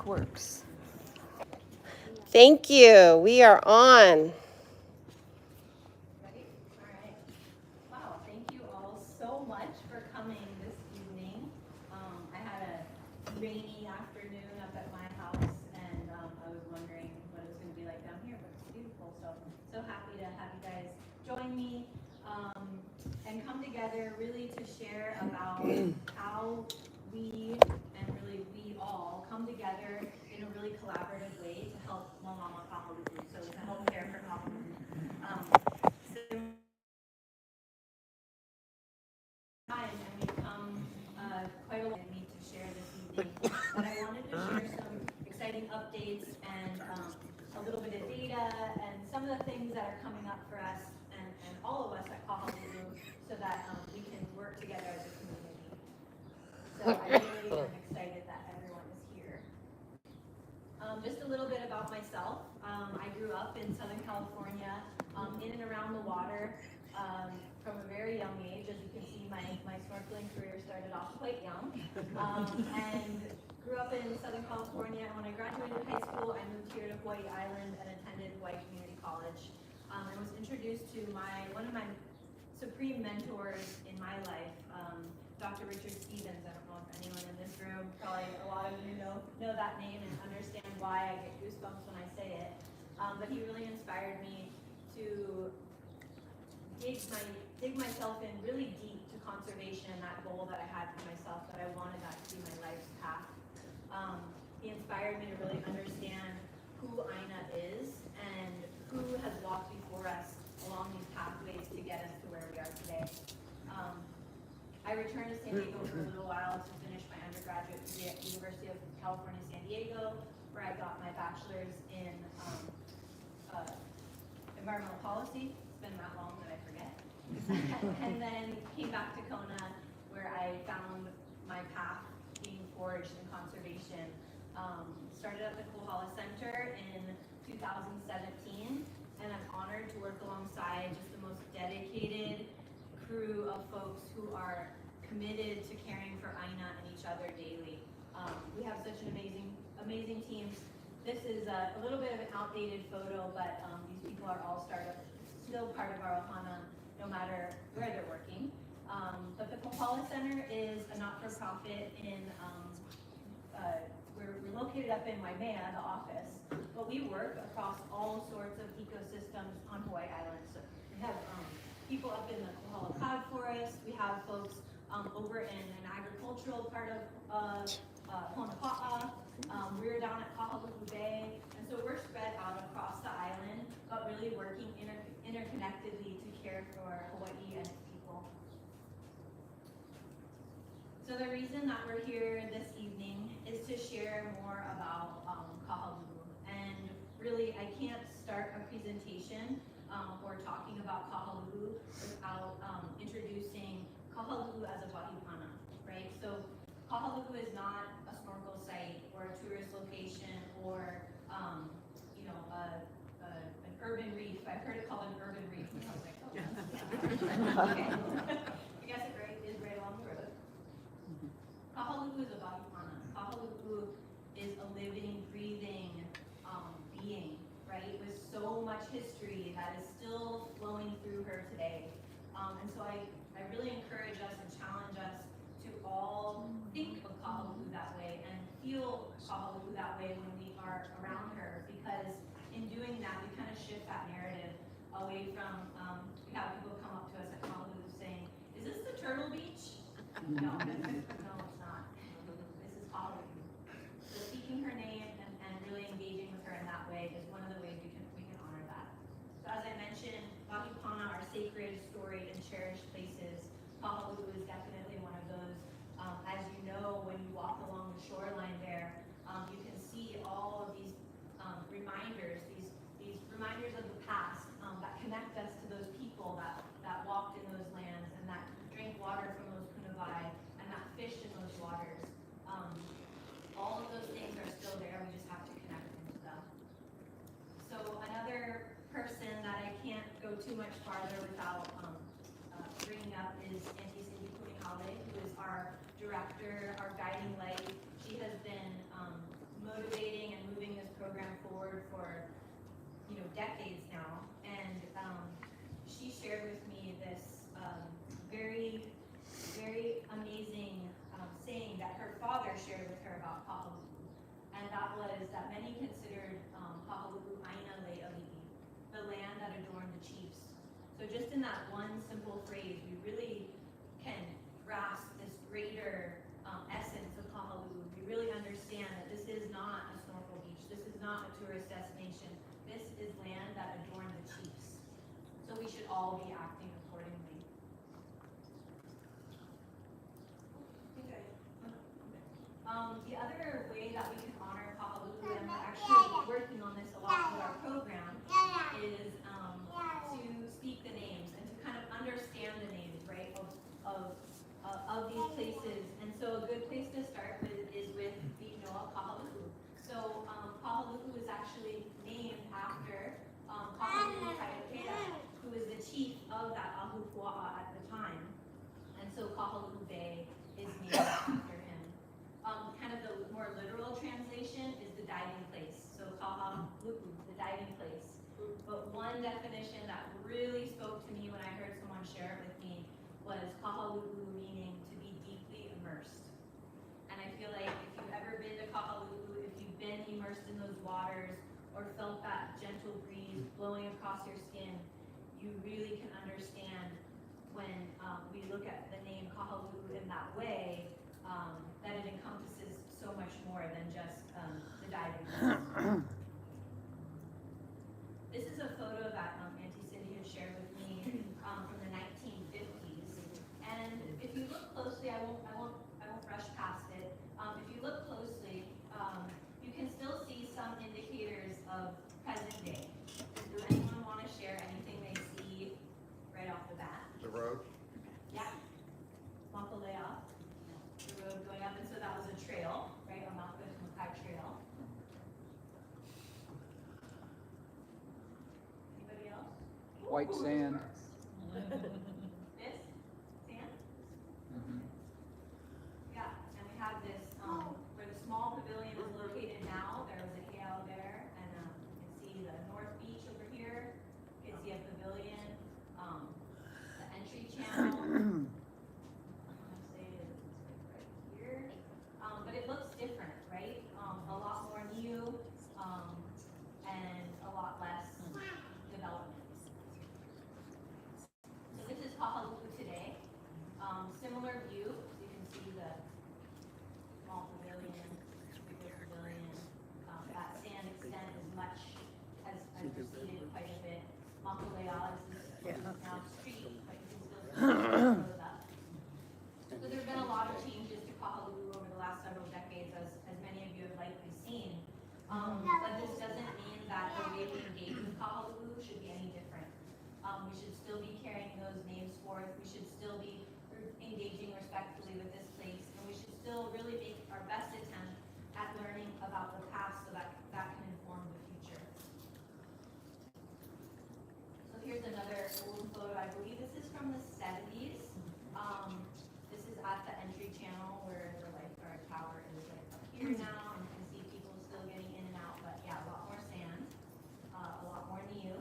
mic works. Thank you. We are on. Ready? All right. Wow, thank you all so much for coming this evening. I had a rainy afternoon up at my house, and I was wondering what it was going to be like down here, but it's beautiful. So happy to have you guys join me and come together really to share about how we, and really we all, come together in a really collaborative way to help Mālama Kahaluʻu, so to help care for Kahaluʻu. And we've come quite a long way to share this evening, but I wanted to share some exciting updates and a little bit of data and some of the things that are coming up for us and all of us at Kahaluʻu so that we can work together as a community. So I really am excited that everyone is here. Just a little bit about myself. I grew up in Southern California, in and around the water. From a very young age. As you can see, my snorkeling career started off quite young, and grew up in Southern California. And when I graduated high school, I moved here to Hawaii Island and attended Hawaii Community College. I was introduced to one of my supreme mentors in my life, Dr. Richard Stevens. I don't know if anyone in this room, probably a lot of you know that name and understand why I get goosebumps when I say it. But he really inspired me to dig myself in really deep to conservation and that goal that I had for myself, that I wanted that to be my life's path. He inspired me to really understand who Aina is and who has walked before us along these pathways to get us to where we are today. I returned to San Diego for a little while to finish my undergraduate degree at the University of California, San Diego, where I got my bachelor's in environmental policy. It's been that long that I forget. And then came back to Kona, where I found my path being forged in conservation. Started at the Kohala Center in 2017, and I'm honored to work alongside just the most dedicated crew of folks who are committed to caring for Aina and each other daily. We have such an amazing teams. This is a little bit of an outdated photo, but these people are all still part of our ohana, no matter where they're working. But the Kohala Center is a not-for-profit in, we're located up in Waimea, the office, but we work across all sorts of ecosystems on Hawaii Island. So we have people up in the Kohala Cloud Forest, we have folks over in an agricultural part of Honopa'a, we're down at Kahaluʻu Bay, and so we're spread out across the island, but really working interconnectedly to care for Hawaii and its people. So the reason that we're here this evening is to share more about Kahaluʻu. And really, I can't start a presentation or talking about Kahaluʻu without introducing Kahaluʻu as a wahipana, right? So Kahaluʻu is not a snorkel site or a tourist location or an urban reef. I've heard it called an urban reef. And I was like, oh, yeah. Okay. I guess it is right along the road. Kahaluʻu is a wahipana. Kahaluʻu is a living, breathing being, right? With so much history that is still flowing through her today. And so I really encourage us and challenge us to all think of Kahaluʻu that way and feel Kahaluʻu that way when we are around her, because in doing that, we kind of shift that narrative away from, we have people come up to us at Kahaluʻu saying, is this the Turtle Beach? No, no, it's not. This is Kahaluʻu. So speaking her name and really engaging with her in that way is one of the ways we can honor that. So as I mentioned, wahipana are sacred, storied, and cherished places. Kahaluʻu is definitely one of those. As you know, when you walk along the shoreline there, you can see all of these reminders, these reminders of the past that connect us to those people that walked in those lands and that drank water from those kunavai and that fished in those waters. All of those things are still there. We just have to connect into them. So another person that I can't go too much farther without bringing up is Auntie Cindy Kunihale, who is our director, our guiding light. She has been motivated decades now, and she shared with me this very, very amazing saying that her father shared with her about Kahaluʻu, and that was that many considered Kahaluʻu Aina Le Ali'i, the land that adorned the chiefs. So just in that one simple phrase, we really can grasp this greater essence of Kahaluʻu. We really understand that this is not a snorkel beach. This is not a tourist destination. This is land that adorned the chiefs. So we should all be acting accordingly. The other way that we can honor Kahaluʻu, and we're actually working on this a lot with our program, is to speak the names and to kind of understand the names, right, of these places. And so a good place to start with is with the Noa Kahaluʻu. So Kahaluʻu is actually named after Kahaluʻu who was the chief of that ahupua'a at the time. And so Kahaluʻu Bay is named after him. Kind of the more literal translation is the diving place. So Kahaluʻu, the diving place. But one definition that really spoke to me when I heard someone share it with me was Kahaluʻu meaning to be deeply immersed. And I feel like if you've ever been to Kahaluʻu, if you've been immersed in those waters or felt that gentle breeze blowing across your skin, you really can understand when we look at the name Kahaluʻu in that way, that it encompasses so much more than just the diving place. This is a photo that Auntie Cindy had shared with me from the 1950s. And if you look closely, I won't rush past it. If you look closely, you can still see some indicators of present day. Does anyone want to share anything they see right off the bat? The road? Yeah. Makalea. The road going up, and so that was a trail, right? A Makai Trail. Anybody else? White sand. This? Sand? Yeah, and we have this, where the small pavilion is located now, there was a heiau there, and you can see the North Beach over here. You can see a pavilion, the entry channel. But it looks different, right? A lot more new, and a lot less development. So this is Kahaluʻu today. Similar view, you can see the small pavilion, bigger pavilion. That sand extent is has receded quite a bit. Makalea is now street, but you can still see it goes up. So there have been a lot of changes to Kahaluʻu over the last several decades, as many of you have likely seen. But this doesn't mean that the way we engage with Kahaluʻu should be any different. We should still be carrying those names forth. We should still be engaging respectfully with this place, and we should still really make our best attempt at learning about the past so that that can inform the future. So here's another old photo. I believe this is from the 70s. This is at the entry channel where the lifeguard tower is like up here now, and you can see people still getting in and out, but yeah, a lot more sand, a lot more niu.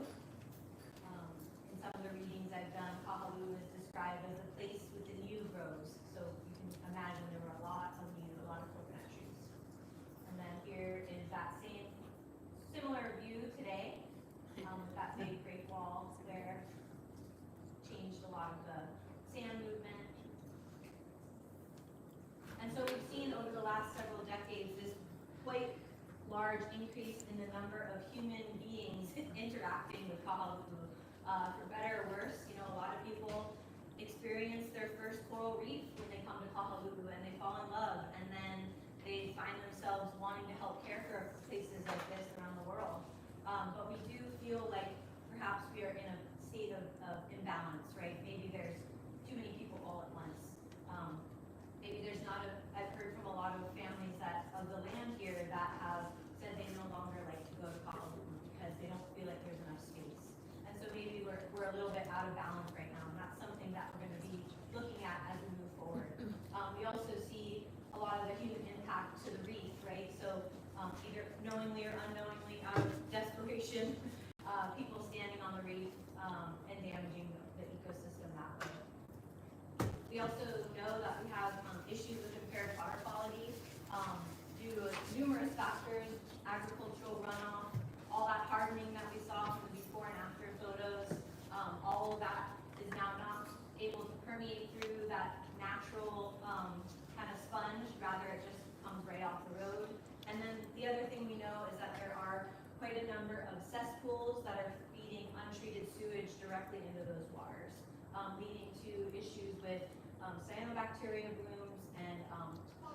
In some of the readings I've done, Kahaluʻu is described as a place with the niu grows, so you can imagine there were a lot of niu, a lot of coconut trees. And then here is that similar view today, with that big Great Wall there. Changed a lot of the sand movement. And so we've seen over the last several decades this quite large increase in the number of human beings interacting with Kahaluʻu. For better or worse, a lot of people experience their first coral reef when they come to Kahaluʻu, and they fall in love, and then they find themselves wanting to help care for places like this around the world. But we do feel like perhaps we are in a state of imbalance, right? Maybe there's too many people all at once. Maybe there's not I've heard from a lot of families of the land here that have said they no longer like to go to Kahaluʻu because they don't feel like there's enough space. And so maybe we're a little bit out of balance right now, and that's something that we're going to be looking at as we move forward. We also see a lot of the human impact to the reef, right? So either knowingly or unknowingly, out of desperation, agricultural runoff, all that hardening that we saw from the before and after photos, all of that is now not able to permeate through that natural kind of sponge, rather it just comes right off the road. And then the other thing we know is that there are quite a number of cesspools that are feeding untreated sewage directly into those waters, leading to issues with cyanobacteria blooms and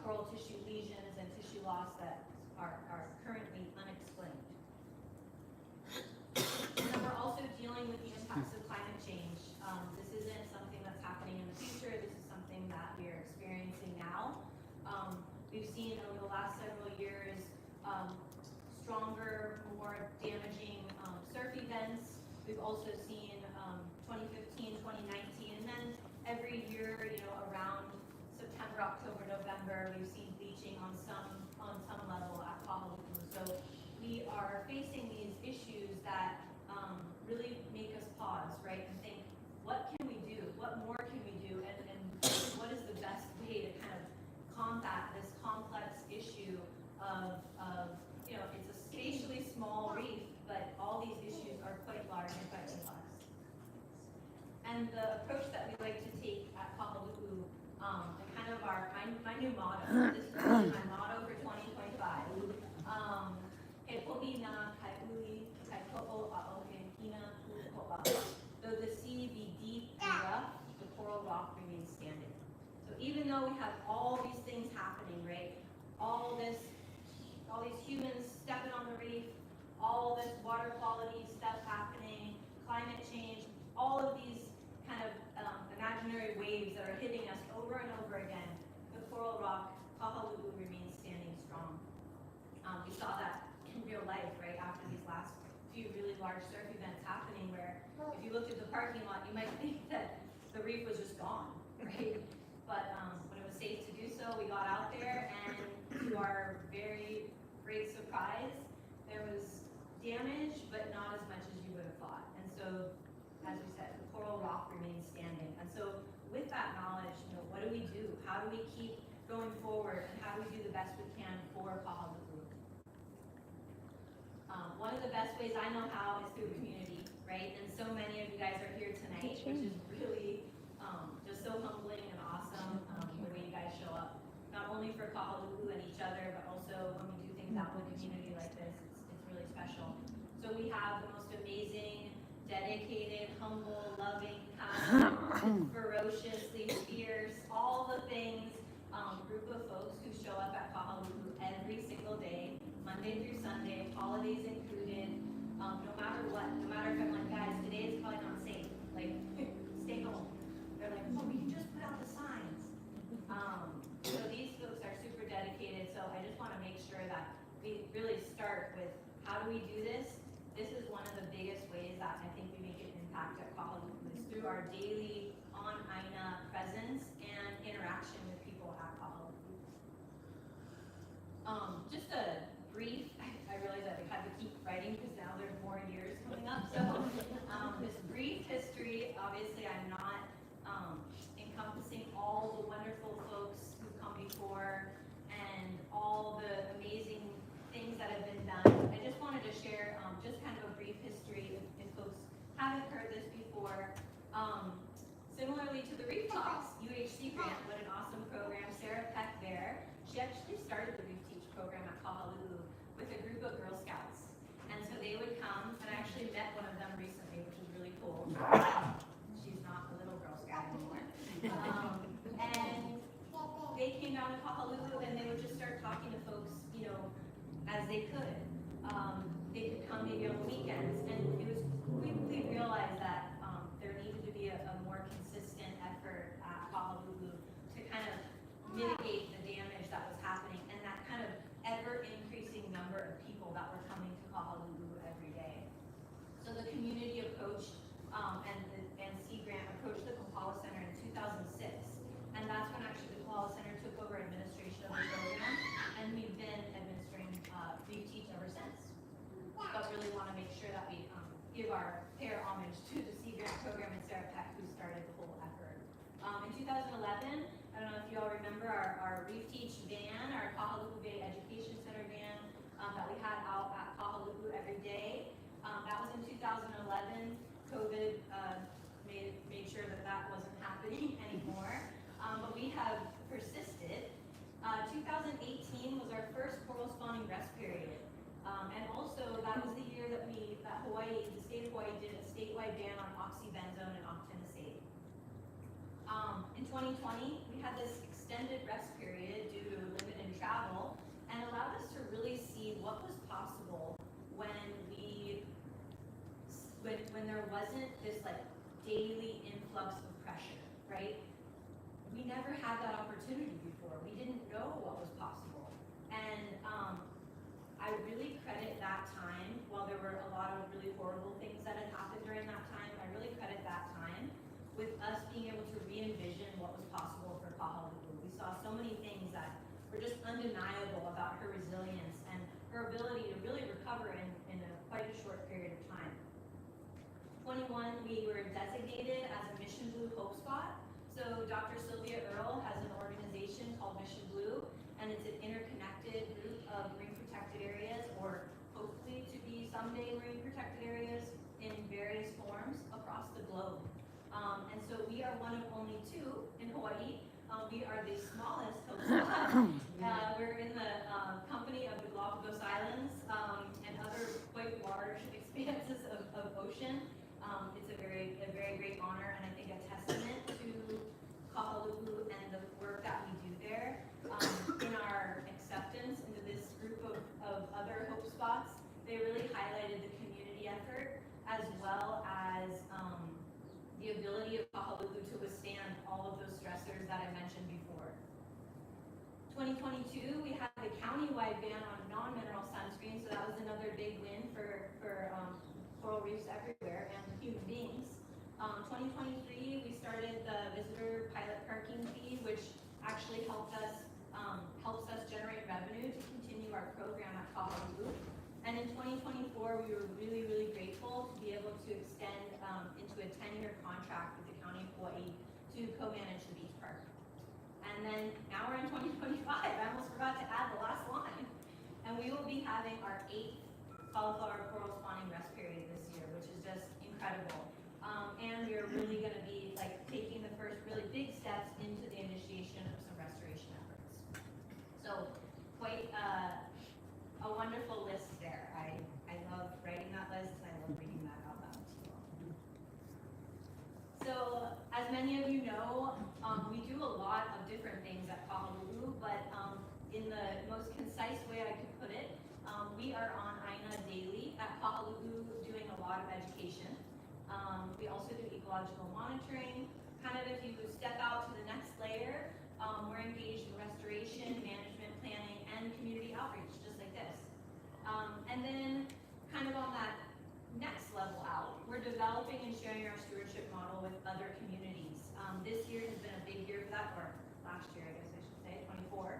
coral tissue lesions and tissue loss that are currently unexplained. And then we're also dealing with the impacts of climate change. This isn't something that's happening in the future. This is something that we are experiencing now. We've seen over the last several years stronger, more damaging surf events. We've also seen 2015, 2019, and then every year, around September, October, November, we've seen bleaching on some level at Kahaluʻu. So we are facing these issues that really make us pause, right, and think, what can we do? What more can we do? And what is the best way to kind of combat this complex issue of it's a spatially small reef, but all these issues are quite large and quite complex. And the approach that we like to take at Kahaluʻu, and kind of my new motto, this is really my motto for 2025, He poʻi nā kaiui, kai koʻo a'o he hina puko'a. Though the sea be deep and rough, the coral rock remains standing. So even though we have all these things happening, right? All these humans stepping on the reef, all this water quality stuff happening, climate change, all of these kind of imaginary waves that are hitting us over and over again, the coral rock, Kahaluʻu, remains standing strong. We saw that in real life, right, after these last few really large surf events happening, where if you looked at the parking lot, you might think that the reef was just gone, right? But when it was safe to do so, we got out there, and to our very great surprise, there was damage, but not as much as you would have thought. And so, as we said, the coral rock remains standing. And so, with that knowledge, what do we do? How do we keep going forward, and how do we do the best we can for Kahaluʻu? One of the best ways I know how is through community, right? And so many of you guys are here tonight, which is really just so humbling and awesome, the way you guys show up, not only for Kahaluʻu and each other, but also when we do things out in the community like this, it's really special. So we have the most amazing, dedicated, humble, loving, kind, ferociously fierce, all the things, group of folks who show up at Kahaluʻu every single day, Monday through Sunday, holidays included, no matter what. No matter if I'm like, guys, today is probably not safe, like, stay home. They're like, well, we can just put out the signs. So these folks are super dedicated, so I just want to make sure that we really start with, how do we do this? This is one of the biggest ways that I think we make an impact at Kahaluʻu, is through our daily on Aina presence and interaction with people at Kahaluʻu. Just a brief, I realized that I had to keep writing because now there's more years coming up. So this brief history, obviously I'm not encompassing all the wonderful folks who've come before and all the amazing things that have been done. I just wanted to share just kind of a brief history if folks haven't heard this before. Similarly to the ReefTalks UHC grant, what an awesome program. Sarah Peck there, she actually started the ReefTeach program at Kahaluʻu with a group of Girl Scouts. And so they would come, and I actually met one of them recently, which was really cool. She's not a little Girl Scout anymore. And they came down to Kahaluʻu, and they would just start talking to folks, as they could. They could come maybe on the weekends, and it was quickly realized that there needed to be a more consistent effort at Kahaluʻu to kind of mitigate the damage that was happening, and that kind of ever-increasing number of people that were coming to Kahaluʻu every day. So the community approached and Sea Grant approached the Kohala Center in 2006, and that's when actually the Kohala Center took over administration of the program, and we've been administering ReefTeach ever since. But really want to make sure that we pay our homage to the Sea Grant program and Sarah Peck, who started the whole effort. In 2011, I don't know if you all remember our ReefTeach van, our Kahaluʻu Bay Education Center van that we had 2011, COVID made sure that that wasn't happening anymore, but we have persisted. 2018 was our first coral spawning rest period, and also that was the year that Hawaii, the state of Hawaii, did a statewide ban on oxybenzone and octinoxate. In 2020, we had this extended rest period due to limited travel, and allowed us to really see what was possible when there wasn't this like daily influx of pressure, right? We never had that opportunity before. We didn't know what was possible. And I really credit that time, while there were a lot of really horrible things that had happened during that time, I really credit that time with us being able to re-envision what was possible for Kahaluʻu. We saw so many things that were just undeniable about her resilience and her ability to really recover in quite a short period of time. 21, we were designated as a Mission Blue Hope Spot. So Dr. Sylvia Earle has an organization called Mission Blue, and it's an interconnected group of marine protected areas, or hopefully to be someday marine protected areas in various forms across the globe. And so we are one of only two in Hawaii. We are the smallest hope spot. We're in the company of the Galapagos Islands and other quite large expanses of ocean. It's a very great honor, and I think a testament to Kahaluʻu and the work that we do there. In our acceptance into this group of other hope spots, they really highlighted the community effort as well as the ability of Kahaluʻu to withstand all of those stressors that I mentioned before. 2022, we had the county-wide ban on non-mineral sunscreen, so that was another big win for coral reefs everywhere and human beings. 2023, we started the visitor pilot parking fee, which actually helps us generate revenue to continue our program at Kahaluʻu. And in 2024, we were really grateful to be able to extend into a 10-year contract with the County of Hawaii to co-manage the beach park. And then now we're in 2025. I almost forgot to add the last line. And we will be having our 8th cauliflower coral spawning rest period this year, which is just incredible. And we are really going to be like taking the first really big steps into the initiation of some restoration efforts. So quite a wonderful list there. I love writing that list, and I love reading that out loud to you all. So as many of you know, we do a lot of different things at Kahaluʻu, but in the most concise way I could put it, we are on AINA daily at Kahaluʻu doing a lot of education. We also do ecological monitoring. Kind of if you step out to the next layer, we're engaged in restoration, management planning, and community outreach, just like this. And then kind of on that next level out, we're developing and sharing our stewardship model with other communities. This year has been a big year for that, or last year, I guess I should say, 24.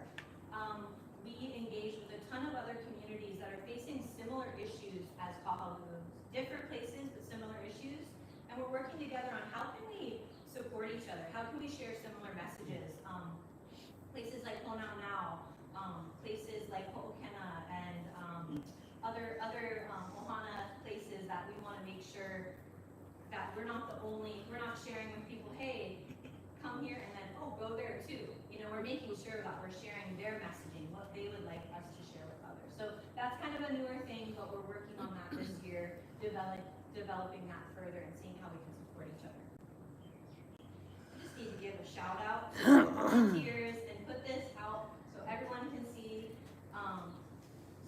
We engage with a ton of other communities that are facing similar issues as Kahaluʻu, different places but similar issues, and we're working together on how can we support each other, how can we share similar messages. Places like Honau, places like Ho'okena, and other Ohana places that we want to make sure that we're not sharing with people, hey, come here and then, oh, go there too. You know, we're making sure that we're sharing their messaging, what they would like us to share with others. So that's kind of a newer thing, but we're working on that this year, developing that further and seeing how we can support each other. I just need to give a shout out to volunteers and put this out so everyone can see.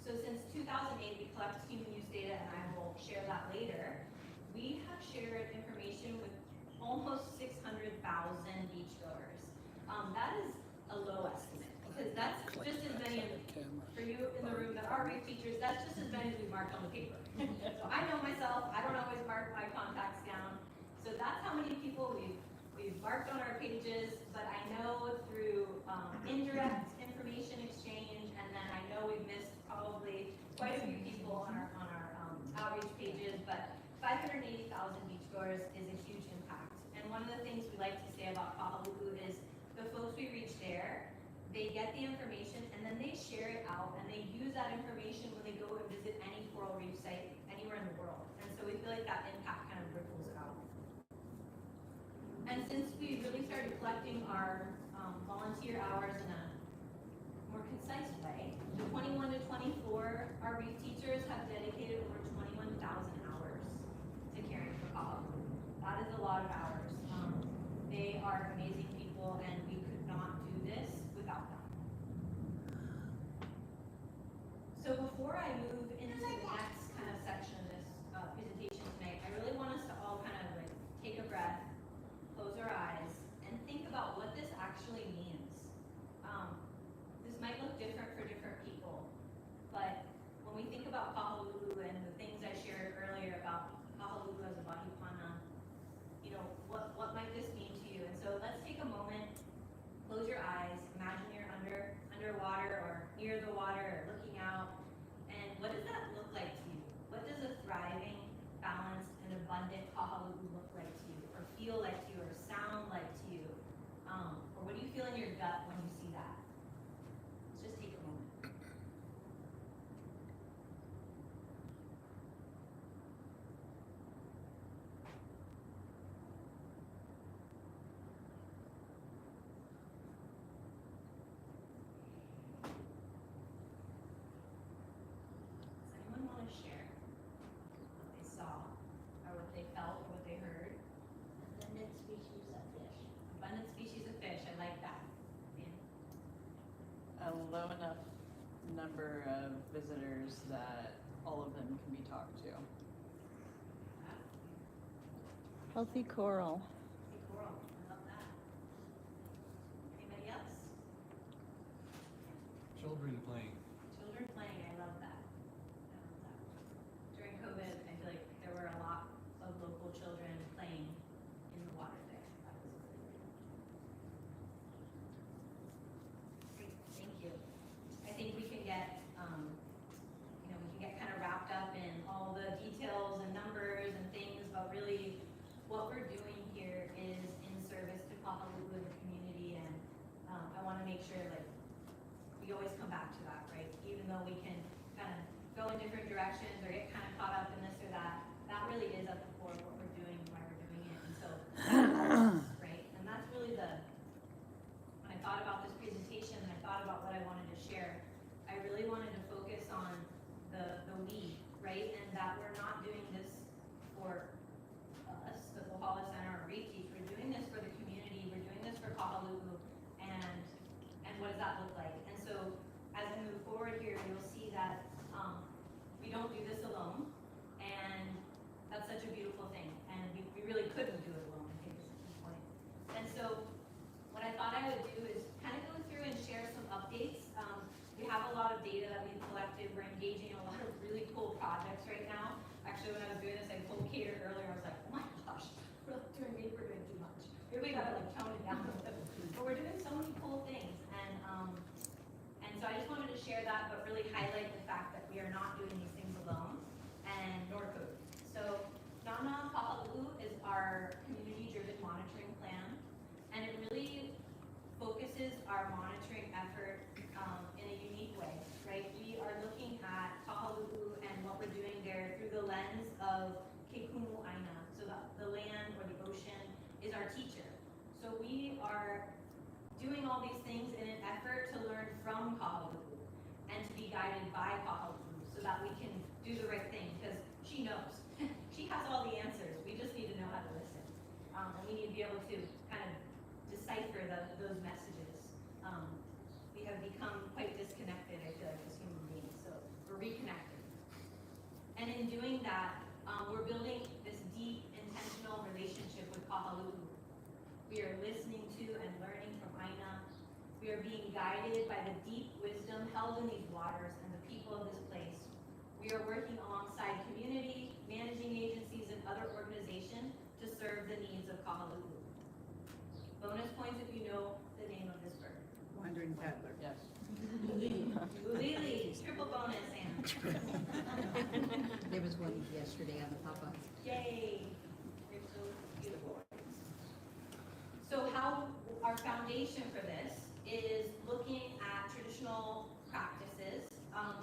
So since 2008, we collect human use data, and I will share that later. We have shared information with almost 600,000 beachgoers. That is a low estimate, because that's just as many, for you in the room that are reef teachers, that's just as many as we marked on the paper. So I know myself, I don't always mark my contacts down. So that's how many people we've marked on our pages, but I know through indirect information exchange, and then I know we've missed probably quite a few people on our outreach pages, but 580,000 beachgoers is a huge impact. And one of the things we like to say about Kahaluʻu is the folks we reach there, they get the information and then they share it out, and they use that information when they go and visit any coral reef site anywhere in the world. And so we feel like that impact kind of ripples out. And since we really started collecting our volunteer hours in a more concise way, the 21 to 24, our reef teachers have dedicated over 21,000 hours to caring for Kahaluʻu. That is a lot of hours. They are amazing people, and we could not do this without them. So before I move into the next kind of section of this presentation tonight, I really want us to all kind of like take a breath, close our eyes, and think about what this actually means. This might look different for different people, but when we think about Kahaluʻu and the things I shared earlier about Kahaluʻu as a body pana, you know, what might this mean to you? And so let's take a moment, close your eyes, imagine you're underwater or near the water or looking out, and what does that look like to you? What does a thriving, balanced, and abundant Kahaluʻu look like to you, or feel like to you, or sound like to you? Or what do you feel in your gut when you see that? Let's just take a moment. Does anyone want to share what they saw, or what they felt, or what they heard? Abundant species of fish. Abundant species of fish, I like that. A low enough number of visitors that all of them can be talked to. Healthy coral. Hey, coral, I love that. Anybody else? Children playing. Children playing, I love that. I love that. During COVID, I feel like there were a lot of local children playing in the water there. That was really great. Great, thank you. I think we can get, we can get kind of wrapped up in all the details and numbers and things, but really what we're doing here is in service to Kahaluʻu and the community, and I want to make sure like we always come back to that, right? Even though we can kind of go in different directions or get kind of caught up in this or that, that really is at the core of what we're doing, why we're doing it, and so right? And that's really when I thought about this presentation and I thought about what I wanted to share, I really wanted to focus on the we, right? And that we're not doing this for us, the Kohala Center or ReefTalk. We're doing this for the community. We're doing this for Kahaluʻu, and what does that look like? And so as I move forward here, you'll see that we don't do this alone, and that's such a beautiful thing. And we really couldn't do it alone, I think is the key point. And so what I thought I would do is kind of go through and share some updates. We have a lot of data that we've collected. We're engaging in a lot of really cool projects right now. Actually, when I was doing this, I told Kate earlier, I was like, oh my gosh, we're doing too much. Maybe we gotta like tone it down a little. But we're doing so many cool things. And so I just wanted to share that, but really highlight the fact that we are not doing these things alone, and nor could. So Nana Kahaluʻu is our community-driven monitoring plan, and it really focuses our monitoring effort in a unique way, right? We are looking at Kahaluʻu and what we're doing there through the lens of Kekumu Aina. So the land or the ocean is our teacher. So we are doing all these things in an effort to learn from Kahaluʻu and to be guided by Kahaluʻu so that we can do the right thing, because she knows. She has all the answers. We just need to know how to listen. And we need to be able to kind of decipher those messages. We have become quite disconnected, I feel like, as human beings, so we're reconnecting. And in doing that, we're building this deep, intentional relationship with Kahaluʻu. We are listening to and learning from Aina. We are being guided by the deep wisdom held in these waters and the people of this place. We are working alongside community, managing agencies, and other organizations to serve the needs of Kahaluʻu. Bonus points if you know the name of this bird. Wandering paddler. Yes. Ulili, triple bonus, Anne. There was one yesterday on the pop-up. Yay, you're so beautiful. So how our foundation for this is looking at traditional practices,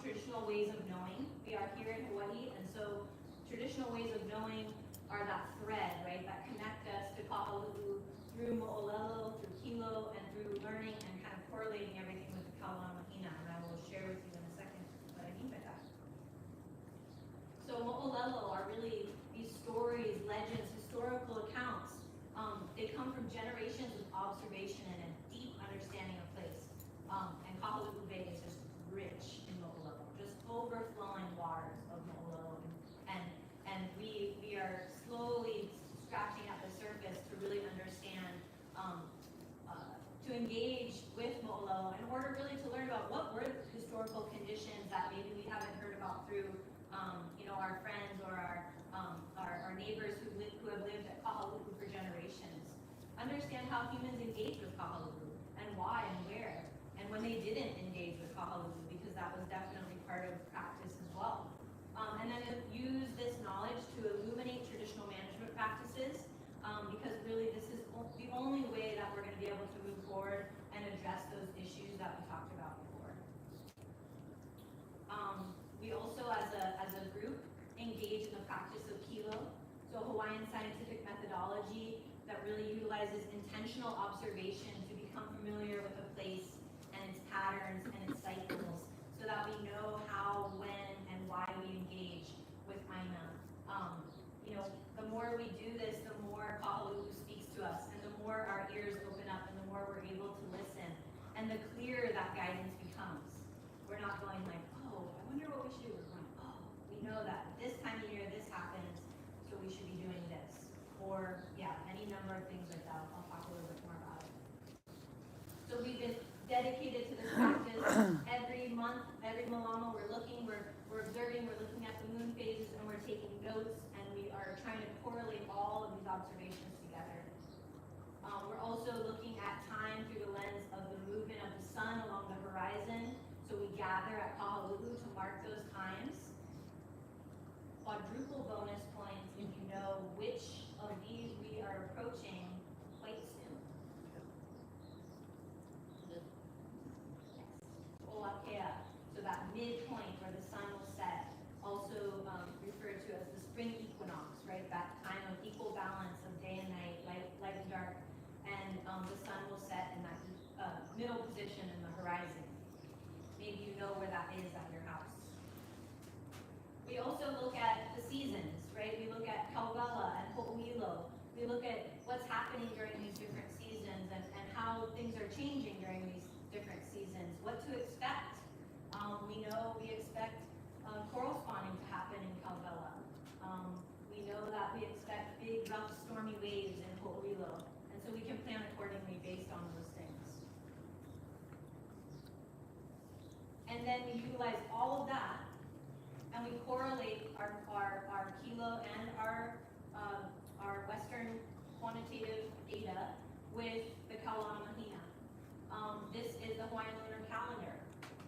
traditional ways of knowing. We are here in Hawaii, and so traditional ways of knowing are that thread, right, that connect us to Kahalu'u through mo'olelo, through kilo, and through learning and kind of correlating everything with the Kālana Mahina. And I will share with you in a second what I mean by that. So mo'olelo are really these stories, legends, historical accounts. They come from generations of observation and a deep understanding of place. And Kahaluʻu Bay is just rich in mo'olelo, just overflowing waters of mo'olelo. And we are slowly scratching at the surface to really understand, to engage with mo'olelo in order really to learn about what were the historical conditions that maybe we haven't heard about through our friends or our neighbors who have lived at Kahalu'u for generations. Understand how humans engage with Kahalu'u and why and where, and when they didn't engage with Kahalu'u, because that was definitely part of practice as well. And then use this knowledge to illuminate traditional management practices, because really this is the only way that we're going to be able to move forward and address those issues that we talked about before. We also, as a group, engage in the practice of kilo, so Hawaiian scientific methodology that really utilizes intentional observation to become familiar with a place and its patterns and its cycles, so that we know how, when, and why we engage with Aina. The more we do this, the more Kahalu'u speaks to us, and the more our ears open up, and the more we're able to listen, and the clearer that guidance becomes. We're not going like, oh, I wonder what we should do. We're going, oh, we know that this time of year this happens, so we should be doing this. Or, yeah, any number of things like that. I'll talk a little bit more about it. So we've been dedicated to this practice. Every month, every Mālama, we're looking, we're observing, we're looking at the moon phases, and we're taking notes, and we are trying to correlate all of these observations together. We're also looking at time through the lens of the movement of the sun along the horizon. So we gather at Kahalu'u to mark those times. Quadruple bonus points if you know which of these we are approaching quite soon. Yes. Olakea, so that midpoint where the sun will set, also referred to as the spring equinox, right? That time of equal balance of day and night, light and dark, and the sun will set in that middle position in the horizon. Maybe you know where that is at your house. We also look at the seasons, right? We look at Kauwela and Ho'oilo. We look at what's happening during these different seasons and how things are changing during these different seasons, what to expect. We expect coral spawning to happen in Kauwela. We know that we expect big, rough, stormy waves in Ho'oilo, and so we can plan accordingly based on those things. And then we utilize all of that, and we correlate our kilo and our Western quantitative data with the Kālana Mahina. This is the Hawaiian lunar calendar,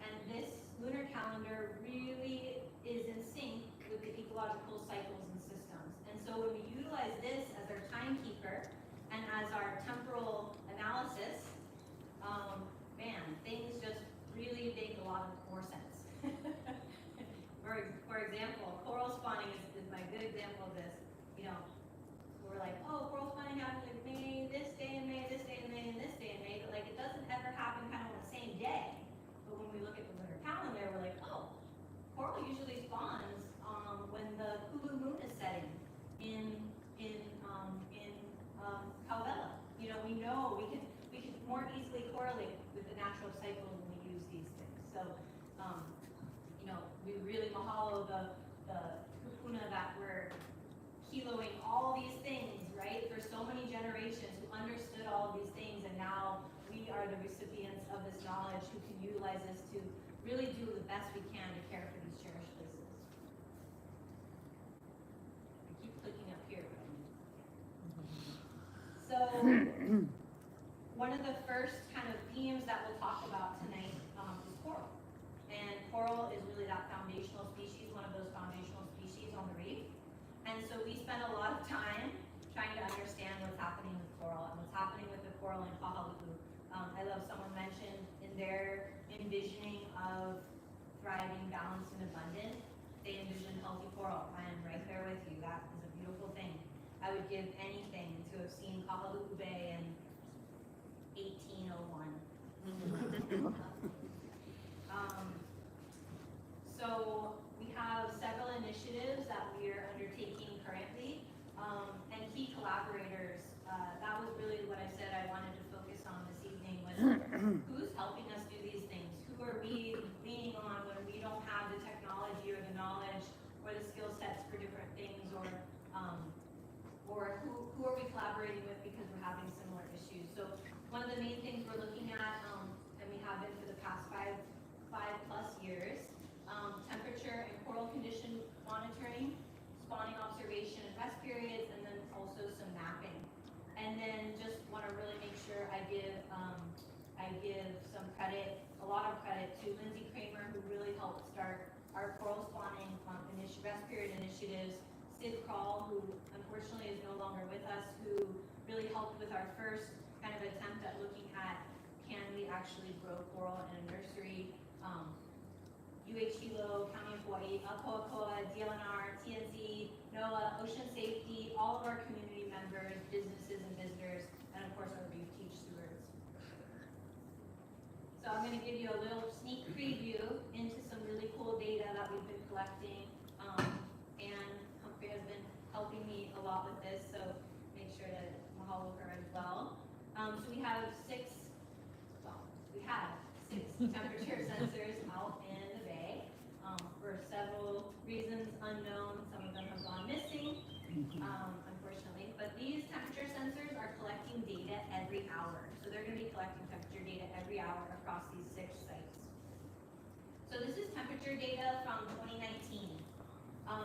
and this lunar calendar really is in sync with the ecological cycles and systems. And so when we utilize this as our timekeeper and as our temporal analysis, things just really make a lot more sense. For example, coral spawning is my good example of this. We're like, oh, coral spawning happens in May, this day in May, this day in May, and this day in May, but like it doesn't ever happen kind of on the same day. But when we look at the lunar calendar, we're like, oh, coral usually spawns when the Kulu moon is setting in Kauwela. We know we can more easily correlate with the natural cycles when we use these things. So, we really mahalo the kupuna that we're kiloing all these things, right? For so many generations who understood all of these things, and now we are the recipients of this knowledge who can utilize this to really do the best we can to care for these cherished places. I keep clicking up here. So, one of the first kind of themes that we'll talk about tonight is coral. And coral is really that foundational species, one of those foundational species on the reef. And so we spend a lot of time trying to understand what's happening with coral and what's happening with the coral in Kahalu'u. I love someone mentioned in their envisioning of thriving, balanced, and abundant, they envision healthy coral. I am right there with would give anything to have seen Kahaluʻu Bay in 1801. So we have several initiatives that we are undertaking currently, and key collaborators. That was really what I said I wanted to focus on this evening was who's helping us do these things? Who are we leaning on when we don't have the technology or the knowledge or the skill sets for different things, or who are we collaborating with because we're having similar issues? So one of the main things we're looking at, and we have been for the past five plus years, temperature and coral condition monitoring, spawning observation and rest periods, and then also some mapping. And then just want to really make sure I give some credit, a lot of credit to Lindsay Kramer, who really helped start our coral spawning rest period initiatives. Sid Kroll, who unfortunately is no longer with us, who really helped with our first kind of attempt at looking at can we actually grow coral in a nursery. UH Hilo, County of Hawaii, Akoakoa, DLNR, TNC, NOAA, Ocean Safety, all of our community members, businesses and visitors, and of course our ReefTalk stewards. So I'm going to give you a little sneak preview into some really cool data that we've been collecting, and Humphrey has been helping me a lot with this, so make sure to mahalo her as well. So we have six temperature sensors out in the bay for several reasons unknown. Some of them have gone missing, unfortunately. But these temperature sensors are collecting data every hour. So they're going to be collecting temperature data every hour across these 6 sites. So this is temperature data from 2019.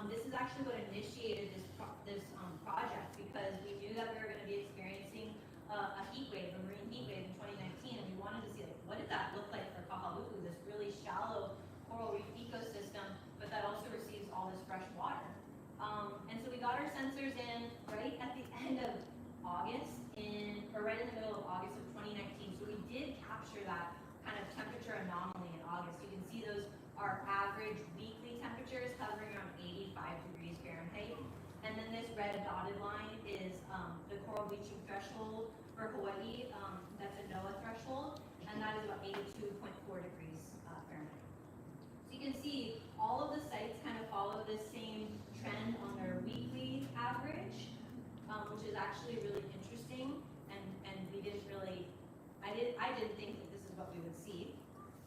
This is actually what initiated this project, because we knew that we were going to be experiencing a heat wave, a marine heat wave in 2019, and we wanted to see, like, what did that look like for Kahaluʻu, this really shallow coral reef ecosystem, but that also receives all this fresh water. And so we got our sensors in right at the end of August, or right in the middle of August of 2019. So we did capture that kind of temperature anomaly in August. You can see those are average weekly temperatures hovering around 85 degrees Fahrenheit. And then this red dotted line is the coral bleaching threshold for Hawaii. That's a NOAA threshold, and that is about 82.4 degrees Fahrenheit. So you can see all of the sites kind of follow this same trend on their weekly average, which is actually really interesting. And we didn't really, I didn't think that this is what we would see.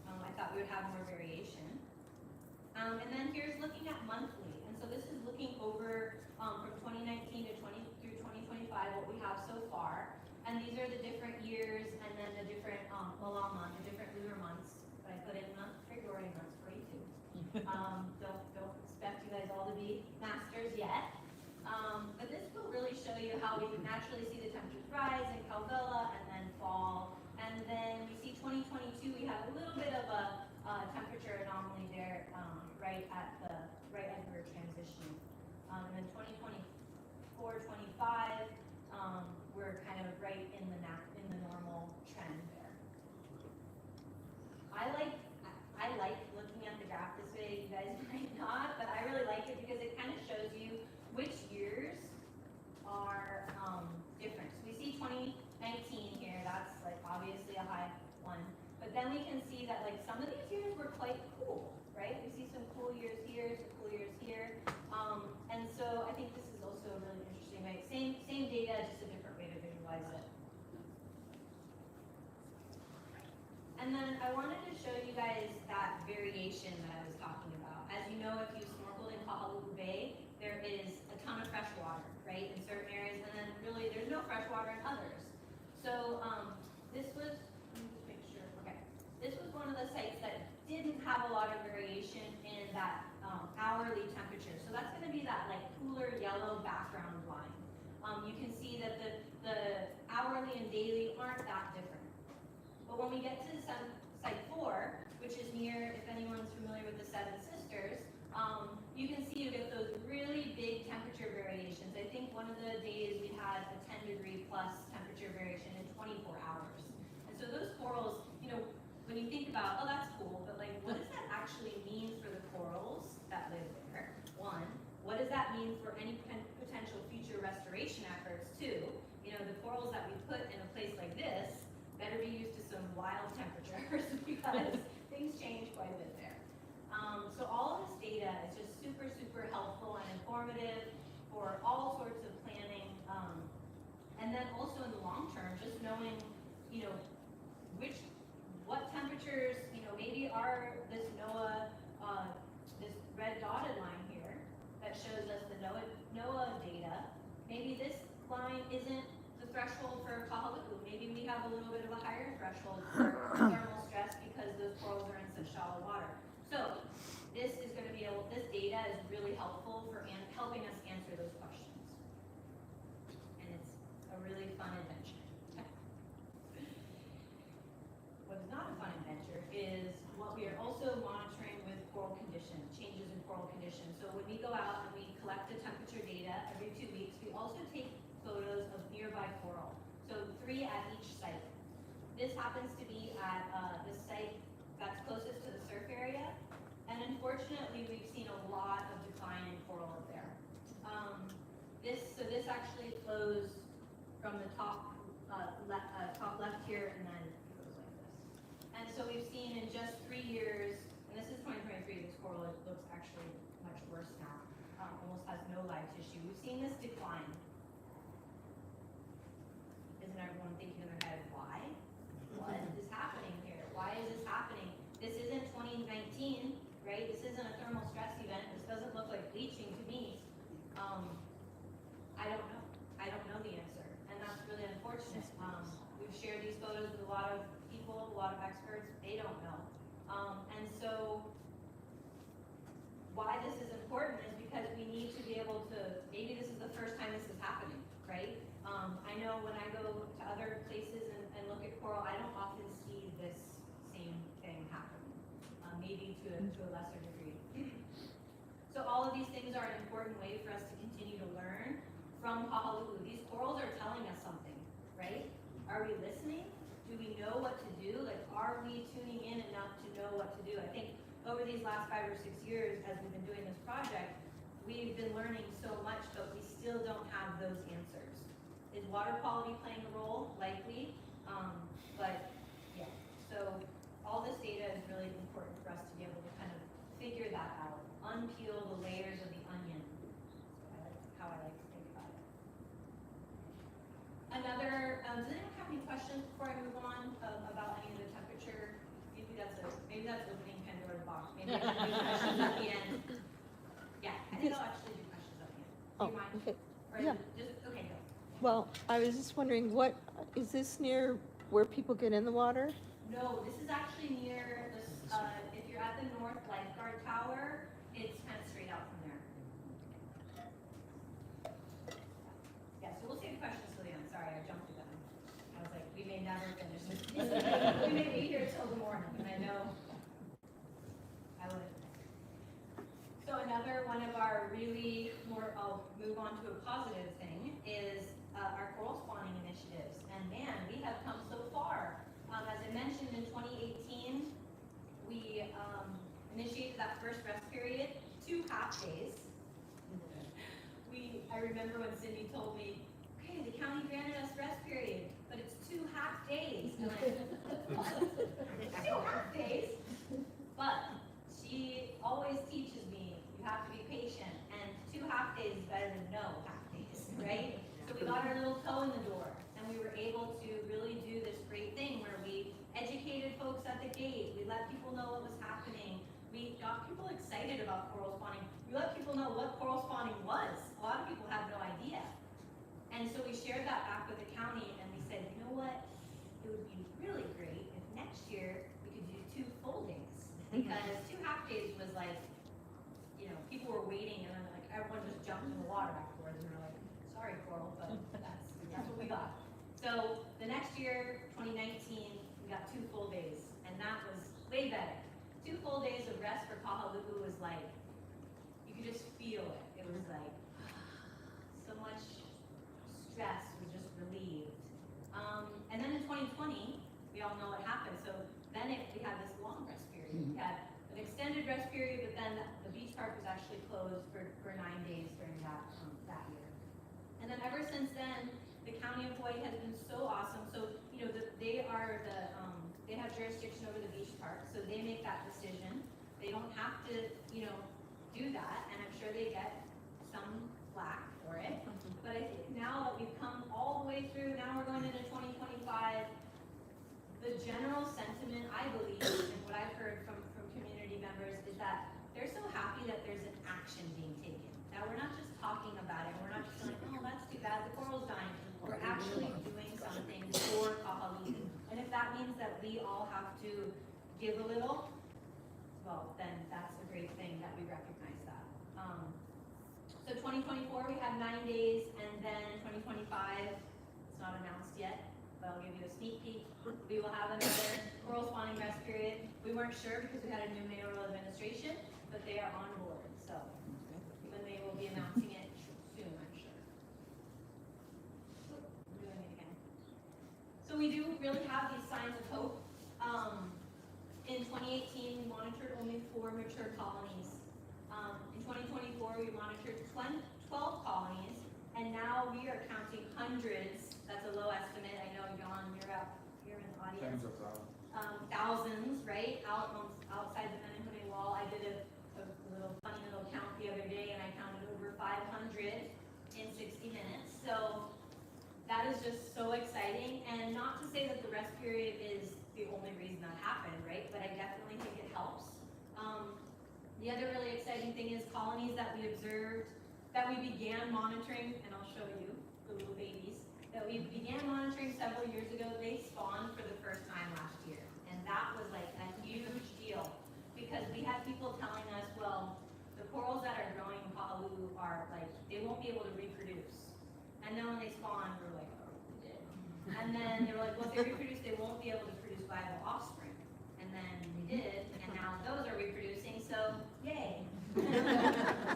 I thought we would have more variation. And then here's looking at monthly. And so this is looking over from 2019 to through 2025, what we have so far. And these are the different years, and then the different Mālama, the different lunar months. But I put in Gregorian months for you too. Don't expect you guys all to be masters yet. But this will really show you how we naturally see the temperatures rise in Calvella and then fall. And then we see 2022, we have a little bit of a temperature anomaly there, right as we're transitioning. And then 2024, 25, we're kind of right in the normal trend there. I like looking at the graph this way. You guys might not, but I really like it because it kind of shows you which years are different. So we see 2019 here. That's like obviously a high one. But then we can see that like some of these years were quite cool, right? We see some cool years here, some cool years here. And so I think this is also a really interesting way. Same data, just a different way to visualize it. And then I wanted to show you guys that variation that I was talking about. As you know, if you snorkeled in Kahaluʻu Bay, there is a ton of fresh water, right, in certain areas, and then really there's no fresh water in others. So this was, let me just make sure, okay. This was one of the sites that didn't have a lot of variation in that hourly temperature. So that's going to be that like cooler yellow background line. You can see that the hourly and daily aren't that different. But when we get to site 4, which is near, if anyone's familiar with the Seven Sisters, you can see you get those really big temperature variations. I think one of the days we had a 10-degree plus temperature variation in 24 hours. And so those corals, you know, when you think about, oh, that's cool, but like, what does that actually mean for the corals that live there? One, what does that mean for any potential potential future restoration efforts too. You know, the corals that we put in a place like this better be used to some wild temperatures because things change quite a bit there. So all of this data is just super, super helpful and informative for all sorts of planning. And then also in the long term, just knowing, you know, what temperatures, you know, maybe are this NOAA, this red dotted line here that shows us the NOAA data. Maybe this line isn't the threshold for Kahaluʻu. Maybe we have a little bit of a higher threshold for thermal stress because those corals are in such shallow water. So this is going to be this data is really helpful for helping us answer those questions. And it's a really fun adventure. What is not a fun adventure is what we are also monitoring with coral condition, changes in coral condition. So when we go out and we collect the temperature data every 2 weeks, we also take photos of nearby coral. So 3 at each site. This happens to be at the site that's closest to the surf area. And unfortunately, we've seen a lot of decline in coral up there. This actually flows from the top left here, and then it goes like this. And so we've seen in just 3 years, and this is 2023, this coral looks actually much worse now. Almost has no live tissue. We've seen this decline. Isn't everyone thinking in their head, why? What is happening here? Why is this happening? This isn't 2019, right? This isn't a thermal stress event. This doesn't look like bleaching to me. I don't know. I don't know the answer, and that's really unfortunate. We've shared these photos with a lot of people, a lot of experts. They don't know. And so why this is important is because we need to be able to, maybe this is the first time this is happening, right? I know when I go to other places and look at coral, I don't often see this same thing happening, maybe to a lesser degree. So all of these things are an important way for us to continue to learn from Kahaluʻu. These corals are telling us something, right? Are we listening? Do we know what to do? Like, are we tuning in enough to know what to do? I think over these last 5 or 6 years, as we've been doing this project, we've been learning so much, but we still don't have those answers. Is water quality playing a role? Likely, but yeah. So all this data is really important for us to be able to kind of figure that out, unpeel the layers of the onion. How I like to think about it. Another, does anyone have any questions before I move on about any of the temperature? Maybe that's opening Pandora's box. Maybe I can do questions at the end. Yeah, I think I'll actually do questions at the end. Do you mind? Okay. Or Yeah. Just, okay, go. Well, I was just wondering, what, is this near where people get in the water? No, this is actually near this, if you're at the North Lifeguard Tower, it's kind of straight out from there. Yeah, so we'll save questions till the end. Sorry, I jumped to them. I was like, we may never finish this. We may be here till the morning, and I know I would. So another one of our really more, I'll move on to a positive thing, is our coral spawning initiatives. And man, we have come so far. As I mentioned, in 2018, we initiated that first rest period, 2 half days. I remember when Cindy told me, okay, the county granted us rest period, but it's 2 half days. And I'm like, what? 2 half days? But she always teaches me, you have to be patient, and 2 half days is better than no half days, right? So we got our little toe in the door, and we were able to really do this great thing where we educated folks at the gate, we let people know what was happening, we got people excited about coral spawning, we let people know what coral spawning was. A lot of people have no idea. And so we shared that back with the county, and we said, you know what, it would be really great if next year we could do 2 full days, because 2 half days was like, you know, people were waiting, and then like everyone just jumped in the water afterwards, and they're like, sorry, coral, but that's what we got. So the next year, 2019, we got 2 full days, and that was way better. 2 full days of rest for Kahaluʻu was like, you could just feel it. It was like, so much stress was just relieved. And then in 2020, we all know what happened. So then we had this long rest period. We had an extended rest period, but then the beach park was actually closed for 9 days during that year. And then ever since then, the county of Hawaii has been so awesome. So, you know, they are they have jurisdiction over the beach park, so they make that decision. They don't have to, you know, do that, and I'm sure they get some flack for it. But I think now that we've come all the way through, now we're going into 2025, the general sentiment, I believe, and what I've heard from community members is that they're so happy that there's an action being taken. That we're not just talking about it, we're not just like, oh, that's too bad, the coral's dying. We're actually doing something for Kahaluʻu. And if that means that we all have to give a little, well, then that's a great thing that we recognize that. So 2024, we had 9 days, and then 2025, it's not announced yet, but I'll give you a sneak peek. We will have another coral spawning rest period. We weren't sure because we had a new mayoral administration, but they are on board, so. And they will be announcing it soon, I'm sure. I'm doing it again. So we do really have these signs of hope. In 2018, we monitored only 4 mature colonies. In 2024, we monitored 12 colonies, and now we are counting hundreds. That's a low estimate. I know, Jan, you're in the audience. Tens of thousands. Thousands, right? Outside the Menehune wall. I did a little funny little count the other day, and I counted over 500 in 60 minutes. So that is just so exciting. And not to say that the rest period is the only reason that happened, right? But I definitely think it helps. The other really exciting thing is colonies that we observed, that we began monitoring, and I'll show you the little babies, that we began monitoring several years ago. They spawned for the first time last year. And that was like a huge deal because we had people telling us, well, the corals that are growing in Kahaluʻu are like, they won't be able to reproduce. And then when they spawn, we're like, oh, they did. And then they were like, well, if they reproduce, they won't be able to produce viable offspring. And then we did, and now those are reproducing, so yay.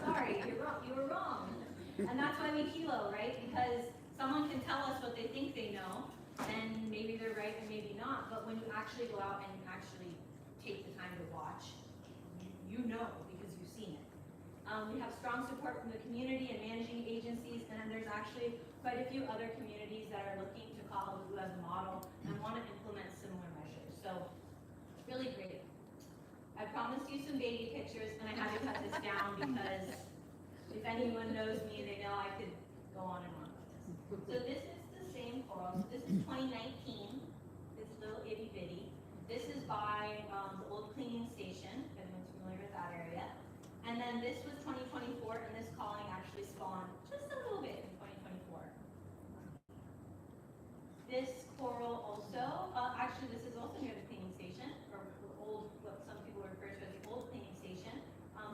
Sorry, you're wrong, you were wrong. And that's why we kilo, right? Because someone can tell us what they think they know, and maybe they're right and maybe not, but when you actually go out and you actually take the time to watch, you know because you've seen it. We have strong support from the community and managing agencies, and then there's actually quite a few other communities that are looking to Kahaluʻu as a model and want to implement similar measures. So, really great. I promised you some baby pictures, and I had to cut this down because if anyone knows me, they know I could go on and on about this. So this is the same coral. So this is 2019. It's little itty bitty. This is by the old cleaning station, if anyone's familiar with that area. And then this was 2024, and this colony actually spawned just a little bit in 2024. This coral also, actually this is also near the cleaning station, or old, what some people refer to as the old cleaning station,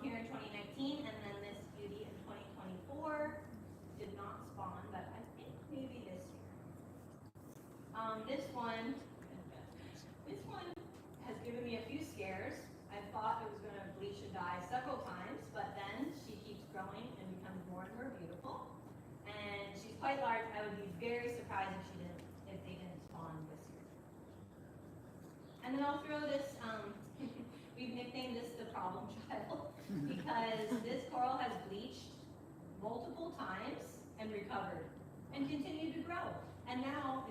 here in 2019, and then this beauty in 2024 did not spawn, but I think maybe this year. This one has given me a few scares. I thought it was going to bleach and die several times, but then she keeps growing and becomes more and more beautiful. And she's quite large. I would be very surprised if they didn't spawn this year. And then I'll throw this, we've nicknamed this the problem child because this coral has bleached multiple times and recovered and continued to grow. And now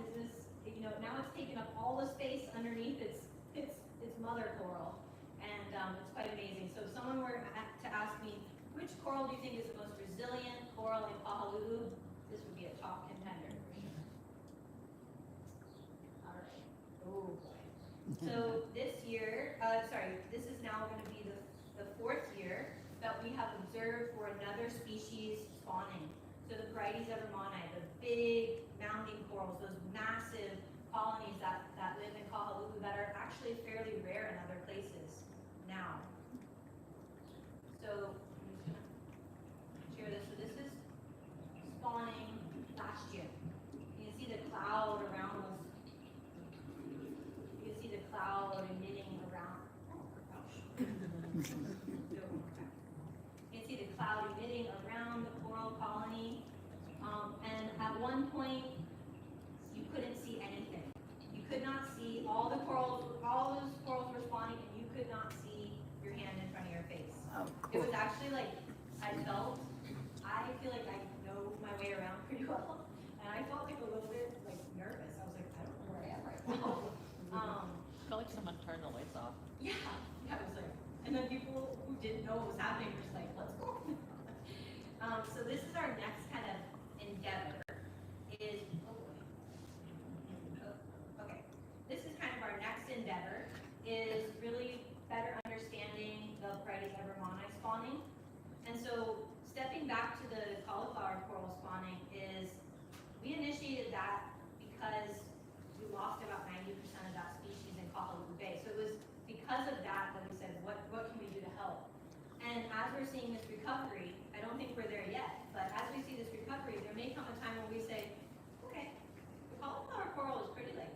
now it's taken up all the space underneath its mother coral. And it's quite amazing. So if someone were to ask me, which coral do you think is the most resilient coral in Kahaluʻu, this would be a top contender for sure. All right. Oh boy. So this year, this is now going to be the 4th year that we have observed for another species spawning. So the Parietes evermanni, the big mounding corals, those massive colonies that live in Kahaluʻu that are actually fairly rare in other places now. So I'm just gonna share this. So this is spawning last year. You can see the cloud around us. You can see the cloud emitting around. Oh gosh. You can see the cloud emitting around the coral colony. And at one point, you couldn't see anything. You could not see all those corals were spawning, and you could not see your hand in front of your face. It was actually like, I feel like I know my way around pretty well Felt like someone turned the lights off. Yeah, yeah, it was like, and then people who didn't know what was happening were just like, what's going on? So this is our next kind of endeavor is, okay. This is kind of our next endeavor is really better understanding the Porites evermani spawning. And so stepping back to the cauliflower coral spawning is, we initiated that because we lost about 90% of that species in Kahaluʻu Bay. So it was because of that that we said, what can we do to help? And as we're seeing this recovery, I don't think we're there yet, but as we see this recovery, there may come a time when we say, okay, the cauliflower coral is pretty like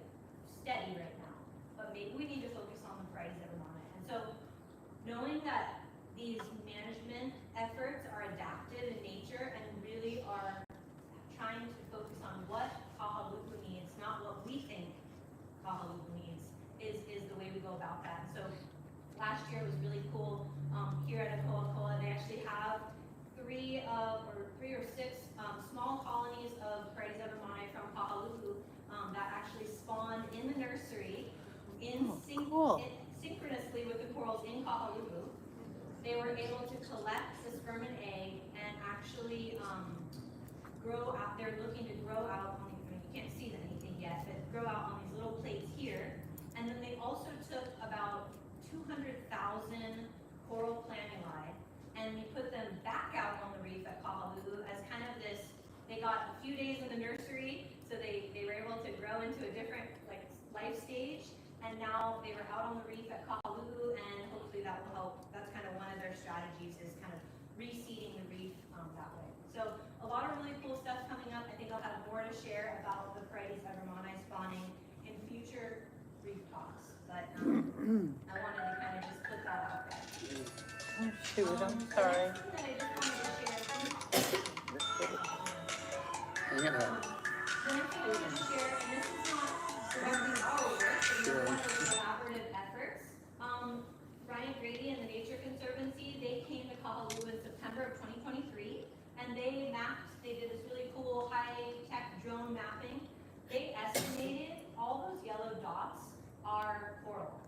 steady right now, but maybe we need to focus on the Porites evermani. And so knowing that these management efforts are adaptive in nature and really are trying to focus on what Kahaluʻu needs, not what we think Kahaluʻu needs, is the way we go about that. So last year was really cool. Here at Kohala, they actually have three or six small colonies of Porites evermani from Kahaluʻu that actually spawned in the nursery synchronously with the corals in Kahaluʻu. They were able to collect the sperm and egg and actually grow out. They're looking to grow out on, you can't see anything yet, but grow out on these little plates here. And then they also took about 200,000 coral planulae and we put them back out on the reef at Kahaluʻu as kind of this, they got a few days in the nursery, so they were able to grow into a different like life stage. And now they were out on the reef at Kahaluʻu, and hopefully that will help. That's kind of one of their strategies is kind of reseeding the reef that way. So a lot of really cool stuff coming up. I think I'll have more to share about the Porites evermani spawning in future reef talks. But I wanted to kind of just put that out there. Oh, shoot, I'm sorry. The next thing that I just wanted to share. Yeah. The next thing I wanted to share, and this is not directly our work, but it's one of the collaborative efforts. Ryan Grady and the Nature Conservancy, they came to Kahaluʻu in September of 2023, and they did this really cool high-tech drone mapping. They estimated all those yellow dots are coral,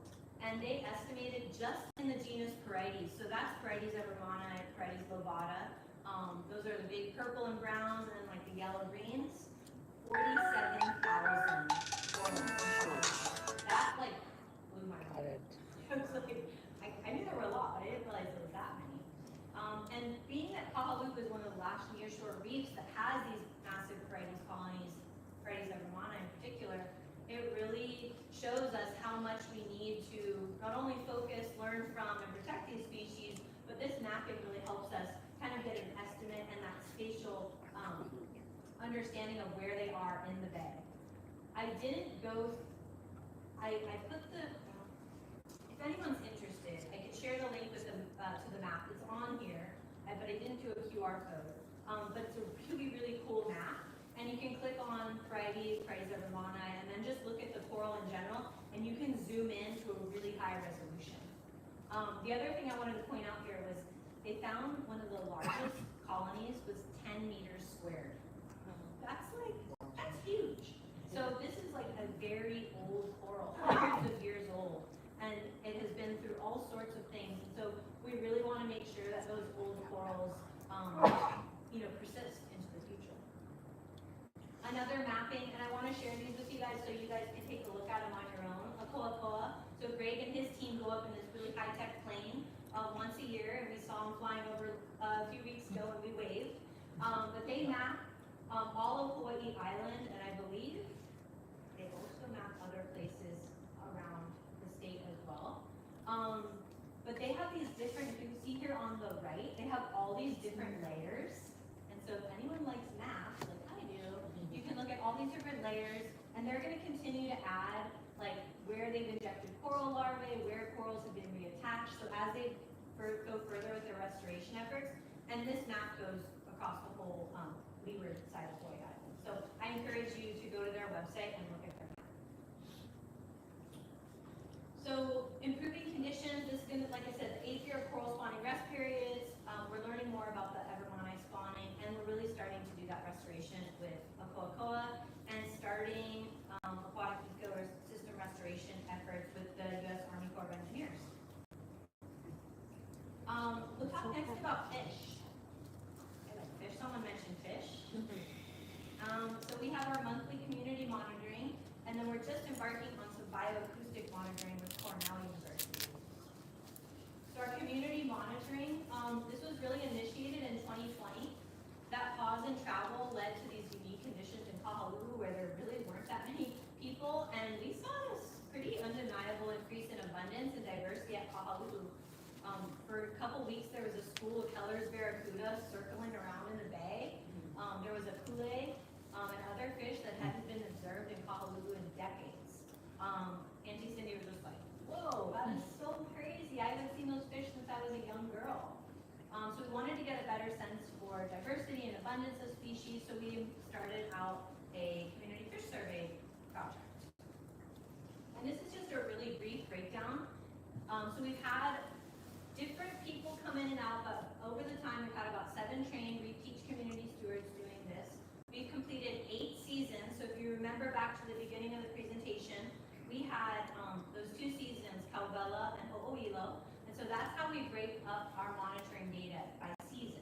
and they estimated just in the genus Porites, so that's Porites evermani, Porites lobata, those are the big purple and browns, and then like the yellow greens, 47,000 corals. That like blew my mind. I was like, I knew there were a lot, but I didn't realize there was that many. And being that Kahaluʻu is one of the last nearshore reefs that has these massive Porites colonies, Porites evermani in particular, it really shows us how much we need to not only focus, learn from, and protect these species, but this mapping really helps us kind of get an estimate and that spatial understanding of where they are in the bay. I didn't go, I put the, if anyone's interested, I could share the link with the, to the map. It's on here, but I didn't do a QR code. But it's a really, really cool map. And you can click on Porites evermani, and then just look at the coral in general, and you can zoom in to a really high resolution. The other thing I wanted to point out here was they found one of the largest colonies was 10 meters squared. That's huge. So this is like a very old coral, hundreds of years old, and it has been through all sorts of things. And so we really want to make sure that those old corals, persist into the future. Another mapping, and I want to share these with you guys so you guys can take a look at them on your own. A koa. So Greg and his team go up in this really high-tech plane once a year, and we saw them flying over a few weeks ago, and we waved. But they map all of Hawaii Island, and I believe they also map other places around the state as well. But they have these different, you can see here on the right, they have all these different layers. And so if anyone likes maps, like I do, you can look at all these different layers, and they're going to continue to add like where they've injected coral larvae, where corals have been reattached. So as they go further with their restoration efforts, and this map goes across the whole leeward side of Hawaii Island. So I encourage you to go to their website and look at their map. So improving conditions, this is going to, like I said, the 8th year of coral spawning rest periods. We're learning more about the evermani spawning, and we're really starting to do that restoration with a koa and starting aquatic ecosystem talk next about fish. Fish, someone mentioned fish. So we have our monthly community monitoring, and then we're just embarking on some bioacoustic monitoring with Cornell University. So our community monitoring, this was really initiated in 2020. That pause in travel led to these unique conditions in Kahaluʻu where there really weren't that many people, and we saw this pretty undeniable increase in abundance and diversity at Kahaluʻu. For a couple weeks, there was a school of Keller's barracuda circling around in the bay. There was a kule and other fish that hadn't been observed in Kahaluʻu in decades. Auntie Cindy was just like, whoa, that is so crazy. I haven't seen those fish since I was a young girl. So we wanted to get a better sense for diversity and abundance of species, so we started out a community fish survey project. And this is just a really brief breakdown. So we've had different people come in and out, but over the time we've had about 7 trained ReefTeach community stewards doing this. We've completed 8 seasons, so if you remember back to the beginning of the presentation, we had those 2 seasons, Kaubela and Ho'oilo, and so that's how we break up our monitoring data by season.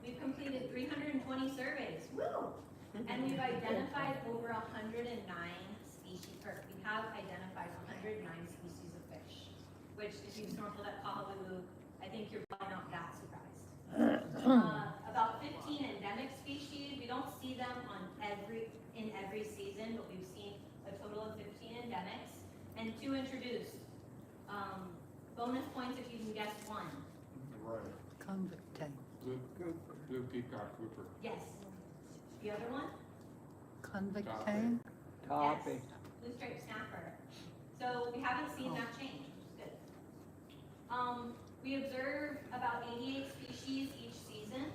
We've completed 320 surveys, woo! And we've identified over 109 species, or we have identified 109 species of fish, which if you've snorkeled at Kahaluʻu, I think you're probably not that surprised. About 15 endemic species, we don't see them in every season, but we've seen a total of 15 endemics, and 2 introduced. Bonus points if you can guess one. Right. Convict tank. Blue peacock grouper. Yes. The other one? Convict Topic. tank. Yes. Blue striped snapper. So we haven't seen that change, which is good. We observe about 88 species each season.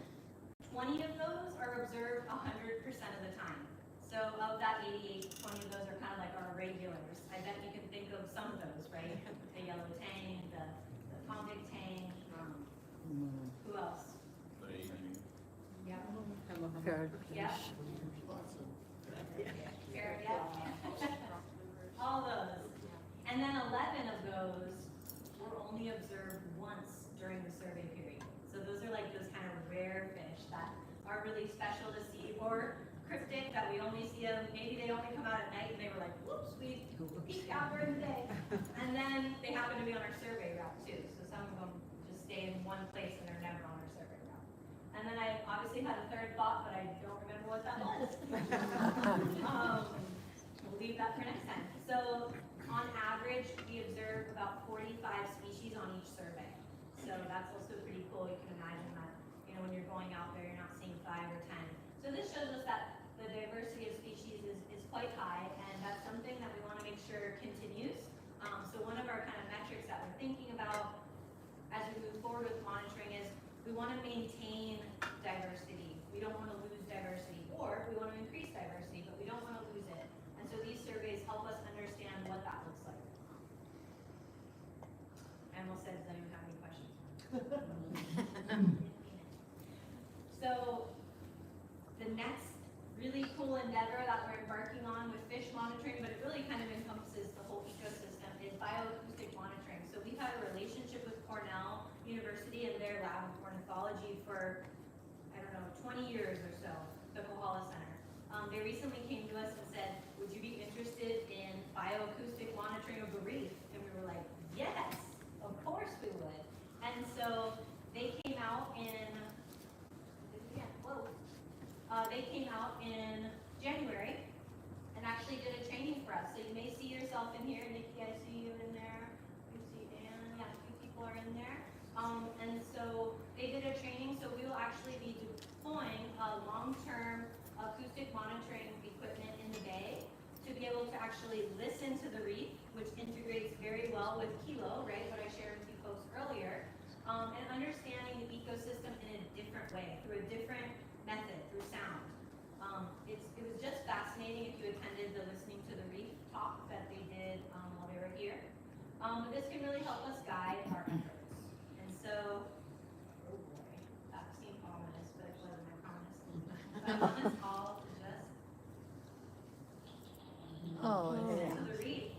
20 of those are observed 100% of the time. So of that 88, 20 of those are kind of like our regulars. I bet you can think of some of those, right? The yellow tang, the convict tang, who else? Yeah. Yeah. Parrot, yeah. All those. And then 11 of those were only observed once during the survey period. So those are like those kind of rare fish that are really special to see, or cryptic that we only see them, maybe they only come out at night and they were like, whoops, we peeked out during the day. And then they happen to be on our survey route too. So some of them just stay in one place and they're never on our survey route. And then I obviously had a third thought, but I don't remember what that was. We'll leave that for next time. So on average, we observe about 45 species on each survey. So that's also pretty cool. You can imagine that, you know, when you're going out there, you're not seeing 5 or 10. So this shows us that the diversity of species is quite high, and that's something that we want to make sure continues. So one of our kind of metrics that we're thinking about as we move forward with monitoring is we want to maintain diversity. We don't want to lose diversity, or we want to increase diversity, but we don't want to lose it. And so these surveys help us understand what that looks like. I almost said, does anyone have any questions? So the next really cool endeavor that we're embarking on with fish monitoring, but it really kind of encompasses the whole ecosystem, is bioacoustic monitoring. So we've had a relationship with Cornell University and their lab of ornithology for, I don't know, 20 years or so, the Kohala Center. They recently came to us and said, would you be interested in bioacoustic monitoring of the reef? And we were like, yes, of course we would. And so they came out in, they came out in January and actually did a training for us. So you may see yourself in here. Nikki, I see you in there. You see Dan, yeah, a few people are in there. And so they did a training, so we will actually be deploying a long-term acoustic monitoring equipment in the bay to be able to actually listen to the reef, which integrates very well with Kilo, right, what I shared with you folks earlier, and understanding the ecosystem in a different way, through a different method, through sound. It was just fascinating if you attended the Listening to the Reef talk that they did while they were here. But this can really help us guide our efforts. And so, oh boy, that seemed ominous, but it wasn't, I promise. So I want us all to just listen to the reef.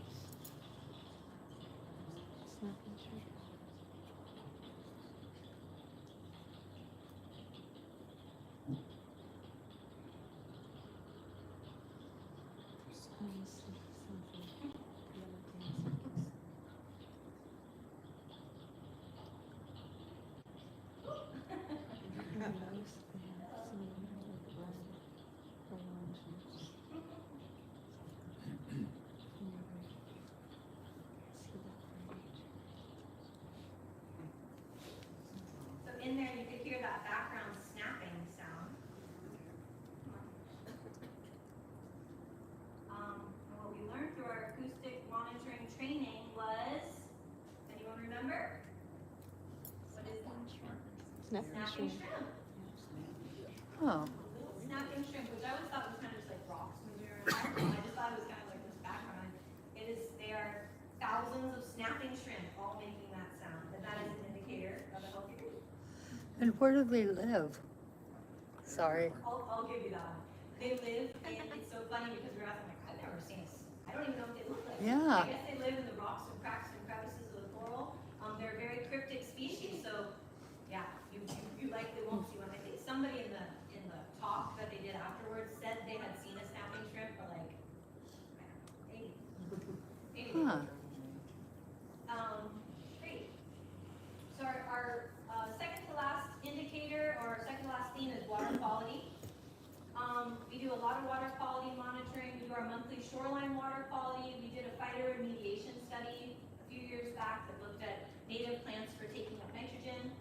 Snapping snapping shrimp. shrimp. Oh, Little snapping shrimp, which I always thought was kind of just like rocks moving around. I just thought it was kind of like this background. They are thousands of snapping shrimp all making that sound, and that is an indicator of a healthy reef. and where do they live? Sorry. I'll give you that one. They live, and it's so funny because we're asking, like, I've never seen I don't even know what they look like. Yeah. I guess they live in the rocks and cracks and crevices of the coral. They're a very cryptic species, so yeah, you likely won't see one. I think somebody in the talk that they did afterwards said they had seen a snapping shrimp, but like, I don't know, maybe. Huh. Great. So our second to last indicator or second to last theme is water quality. We do a lot of water quality monitoring. We do our monthly shoreline water quality. We did a phytoremediation study a few years back that looked at native plants for taking up nitrogen.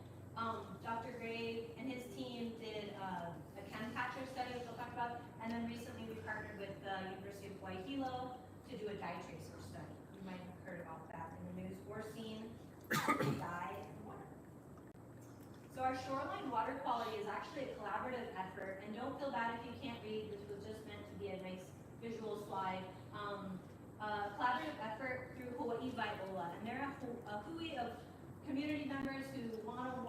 Dr. Gray and his team did a chem catcher study, which I'll talk about. And then recently we partnered with the University of Hawaii to do a dye tracer study. You might have heard about that in the news or seen dye in water. So our shoreline water quality is actually a collaborative effort, and don't feel bad if you can't read. This was just meant to be a nice visual slide. Collaborative effort through Hawaii Viola, and they're a hui of community members who want to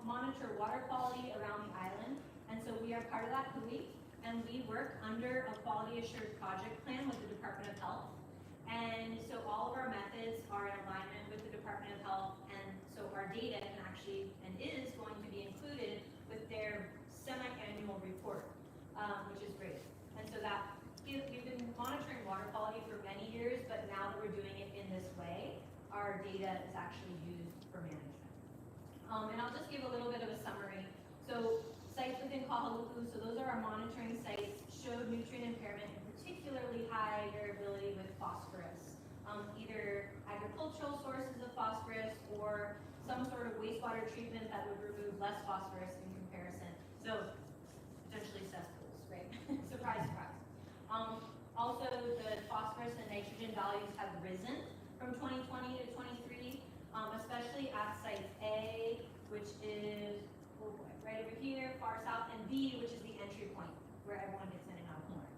monitor water quality around the island, and so we are part of that hui, and we work under a quality assured project plan with the Department of Health. And so all of our methods are in alignment with the Department of Health, and so our data can actually and is going to be included with their semi-annual report, which is great. And so that we've been monitoring water quality for many years, but now that we're doing it in this way, our data is actually used for management. And I'll just give a little bit of a summary. So sites within Kahaluʻu, so those are our monitoring sites, showed nutrient impairment and particularly high variability with phosphorus. Either agricultural sources of phosphorus or some sort of wastewater treatment that would remove less phosphorus in comparison. So potentially cesspools, right? Surprise, surprise. Also, the phosphorus and nitrogen values have risen from 2020 to 23, especially at site A, which is right over here, far south, and B, which is the entry point where everyone gets in and out of water.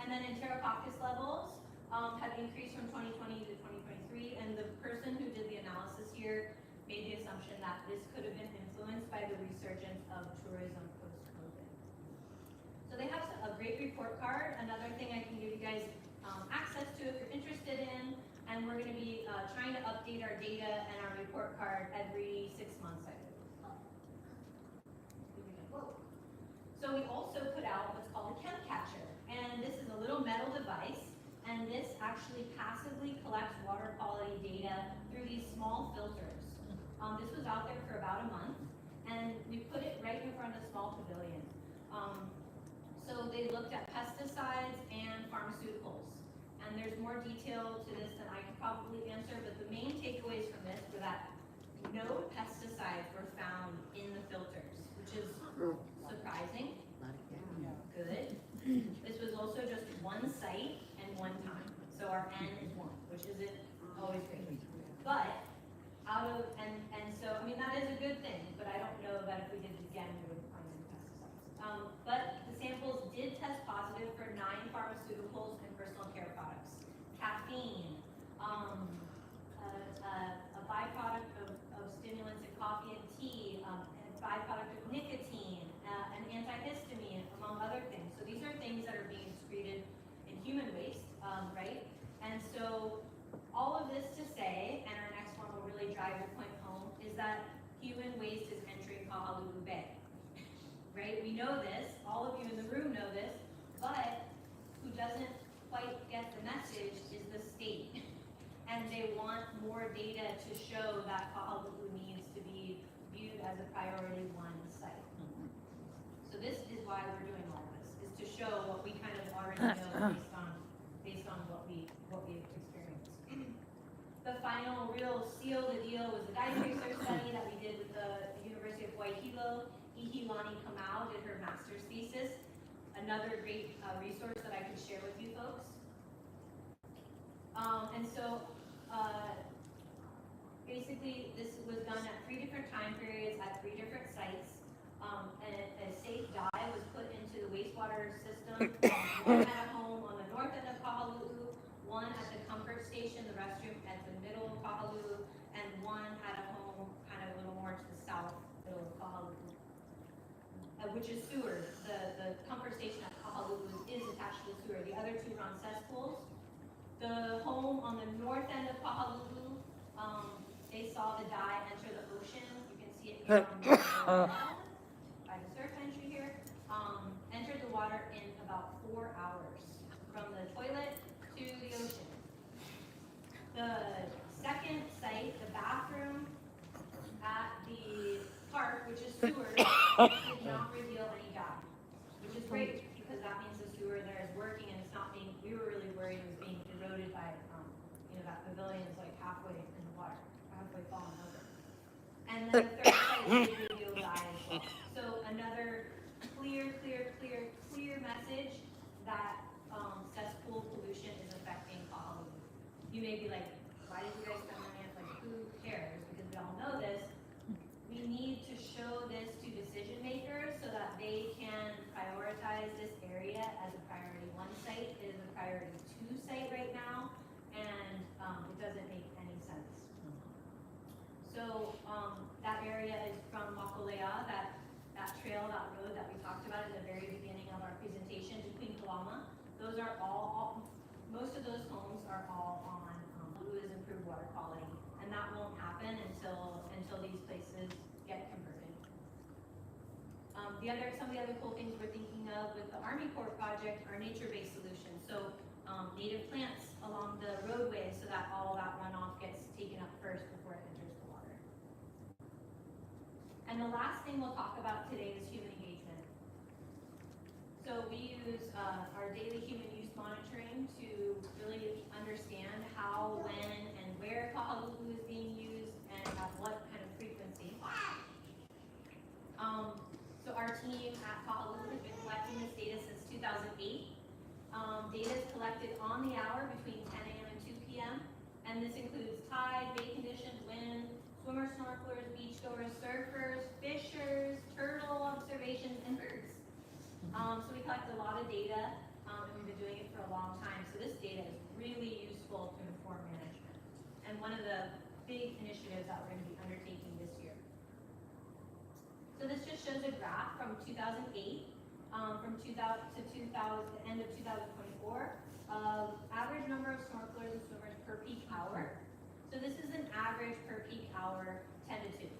And then enterococcus levels have increased from 2020 to 2023, and the person who did the analysis here made the assumption that this could have been influenced by the resurgence of tourism post-COVID. So they have a great report card, another thing I can give you guys access to if you're interested in, and we're going to be trying to update our data and our report card every 6 months, I believe. So we also put out what's called a chem catcher, and this is a little metal device, and this actually passively collects water quality data through these small filters. This was out there for about a month, and we put it right in front of the small pavilion. So they looked at pesticides and pharmaceuticals, and there's more detail to this than I could probably answer, but the main takeaways from this were that no pesticides were found in the filters, which is surprising. Good. This was also just one site and one time. So our N is 1, which isn't always great. But so, I mean, that is a good thing, but I don't know that if we did it again, we wouldn't find any pesticides. But the samples did test positive for 9 pharmaceuticals and personal care products. Caffeine, a byproduct of stimulants in coffee and tea, a byproduct of nicotine, an antihistamine, among other things. So these are things that are being excreted in human waste, right? And so all of this to say, and our next one will really drive your point home, is that human waste is entering Kahaluʻu Bay, right? We know this, all of you in the room know this, but who doesn't quite get the message is the state. And they want more data to show that Kahaluʻu needs to be viewed as a priority 1 site. So this is why we're doing all this, is to show what we kind of already know based on what we've experienced. The final real seal the deal was the dye tracer study that we did with the University of Hawaii. Ihilani Kamau did her master's thesis. Another great resource that I could share with you folks. And so basically, this was done at 3 different time periods at 3 different sites. And a safe dye was put into the wastewater system. One at a home on the north end of Kahalu'u, one at the comfort station, the restroom at the middle of Kahalu'u, and one at a home kind of a little more to the south middle of Kahalu'u, which is sewer. The comfort station at Kahalu'u is attached to the sewer. The other 2 run cesspools. The home on the north end of Kahalu'u, they saw the dye enter the ocean. You can see it here on the by the surf entry here. Entered the water in about 4 hours from the toilet to the ocean. The second site, the bathroom at the park, which is sewer, did not reveal any dye, which is great because that means the sewer there is working and it's not being. We were really worried it was being eroded by, that pavilion is like halfway in the water, halfway falling over. And then the third site did reveal dye as well. So another clear message that cesspool pollution is affecting Kahalu'u. You may be like, why did you guys spend money on like who cares? Because we all know this. We need to show this to decision makers so that they can prioritize this area as a priority 1 site. It is a priority 2 site right now, and it doesn't make any sense. So that area is from Makolea, that trail, that road that we talked about at the very beginning of our presentation to Queen Kalama. Those are all most of those homes are all on Lula's improved water quality, and that won't happen until these places get converted. Some of the other cool things we're thinking of with the Army Corps project are nature-based solutions. So native plants along the roadway so that all that runoff gets taken up first before it enters the water. And the last thing we'll talk about today is human engagement. So we use our daily human use monitoring to really understand how, when, and where Kahalu'u is being used and at what kind of frequency. So our team at Kahalu'u has been collecting this data since 2008. Data is collected on the hour between 10 a.m. and 2 p.m. And this includes tide, bay conditions, wind, swimmers, snorkelers, beachgoers, surfers, fishers, turtle observations, and birds. So we collect a lot of data, and we've been doing it for a long time. So this data is really useful to inform management. And one of the big initiatives that we're going to be undertaking this year. So this just shows a graph from 2008, from 2000 to the end of 2024, of average number of snorkelers and swimmers per peak hour. So this is an average per peak hour, 10 to 2.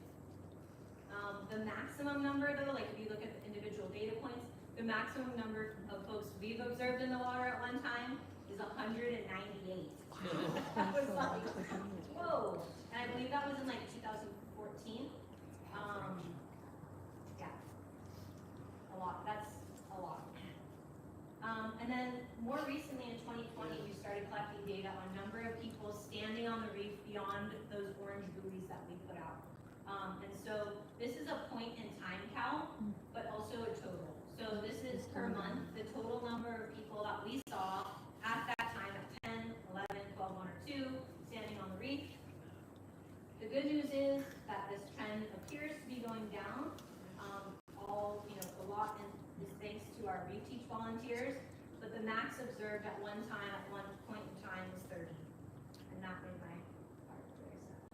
The maximum number though, like if you look at the individual data points, the maximum number of folks we've observed in the water at one time is 198. That was like, whoa. And I believe that was in like 2014. Yeah, a lot, that's a lot. And then more recently in 2020, we started collecting data on number of people standing on the reef beyond those orange buoys that we put out. And so this is a point in time count, but also a total. So this is per month, the total number of people that we saw at that time at 10, 11, 12, 1, or 2, standing on the reef. The good news is that this trend appears to be going down. A lot is thanks to our ReefTeach volunteers, but the max observed at one time, at one point in time, was 30. And that made my heart very sad.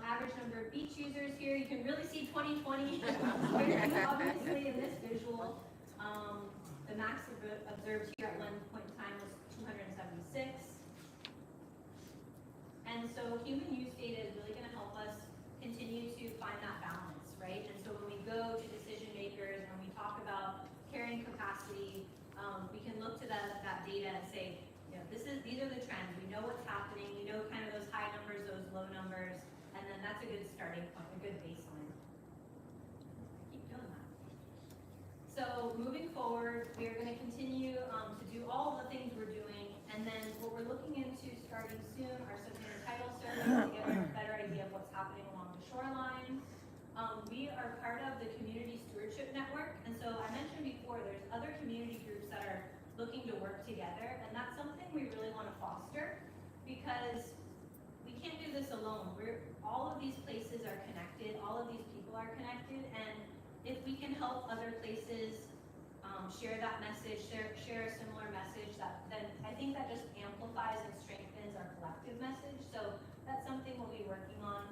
Average number of beach users here, you can really see 2020 obviously in this visual. The max observed here at one point in time was 276. And so human use data is really going to help us continue to find that balance, right? And so when we go to decision makers, when we talk about carrying capacity, we can look to that data and say, these are the trends. We know what's happening. We know kind of those high numbers, those low numbers, and then that's a good starting point, a good baseline. Keep doing that. So moving forward, we are going to continue to do all of the things we're doing, and then what we're looking into starting soon are some intertidal surveys to get a better idea of what's happening along the shoreline. We are part of the Community Stewardship Network, and so I mentioned before there's other community groups that are looking to work together, and that's something we really want to foster because we can't do this alone. All of these places are connected, all of these people are connected, and if we can help other places share that message, share a similar message, then I think that just amplifies and strengthens our collective message. So that's something we'll be working on.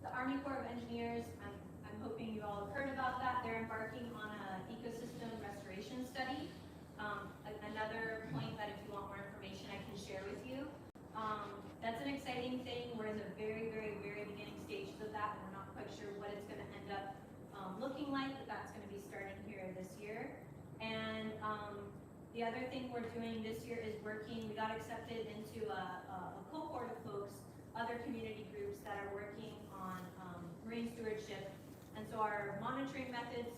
The Army Corps of Engineers, I'm hoping you all have heard about that. They're embarking on an ecosystem restoration study. Another point that if you want more information, I can share with you. That's an exciting thing. We're in the very, very, very beginning stages of that, and we're not quite sure what it's going to end up looking like, but that's going to be starting here this year. And the other thing we're doing this year is we got accepted into a cohort of folks, other community groups that are working on marine stewardship. And so our monitoring methods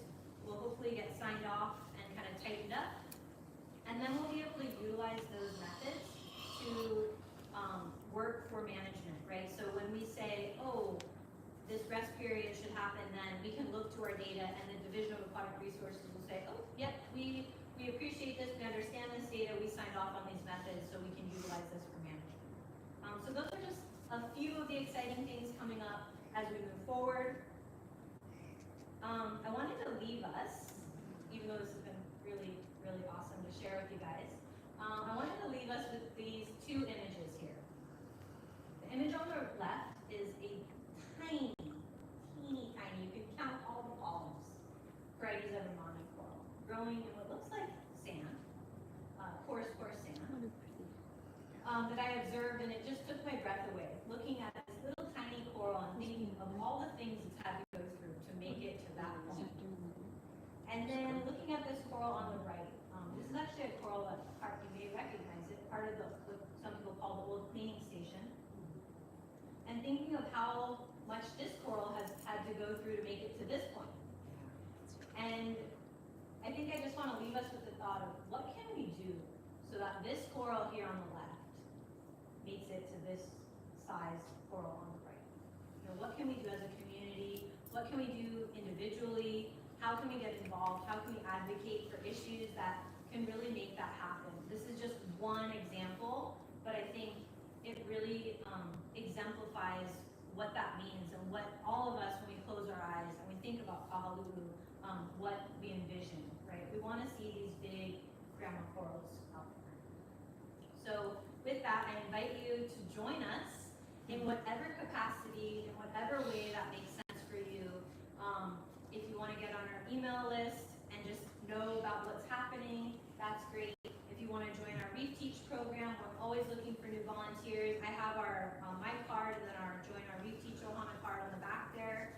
will hopefully get signed off and kind of tightened up. And then we'll be able to utilize those methods to work for management, right? So when we say, oh, this rest period should happen, then we can look to our data, and the Division of Aquatic Resources will say, oh, yep, we appreciate this, we understand this data, we signed off on these methods, so we can utilize this for management. So those are just a few of the exciting things coming up as we move forward. I wanted to leave us, even though this has been really, really awesome to share with you guys, I wanted to leave us with these two images here. The image on the left is a tiny, teeny tiny, you can count all the polyps, varieties of Romani coral, growing in what looks like sand, coarse sand, that I observed, and it just took my breath away, looking at this little tiny coral and thinking of all the things it's had to go through to make it to that point. And then looking at this coral on the right, this is actually a coral that you may recognize it, part of what some people call the old cleaning station. And thinking of how much this coral has had to go through to make it to this point. And I think I just want to leave us with the thought of what can we do so that this coral here on the left makes it to this size coral on the right. You know, what can we do as a community? What can we do individually? How can we get involved? How can we advocate for issues that can really make that happen? This is just one example, but I think it really exemplifies what that means and what all of us, when we close our eyes and we think about Kahaluʻu, what we envision, right? We want to see these big grandma corals out there. So with that, I invite you to join us in whatever capacity, in whatever way that makes sense for you. If you want to get on our email list and just know about what's happening, that's great. If you want to join our ReefTeach program, we're always looking for new volunteers. I have our my card and then our join our ReefTeach Ohana card on the back there.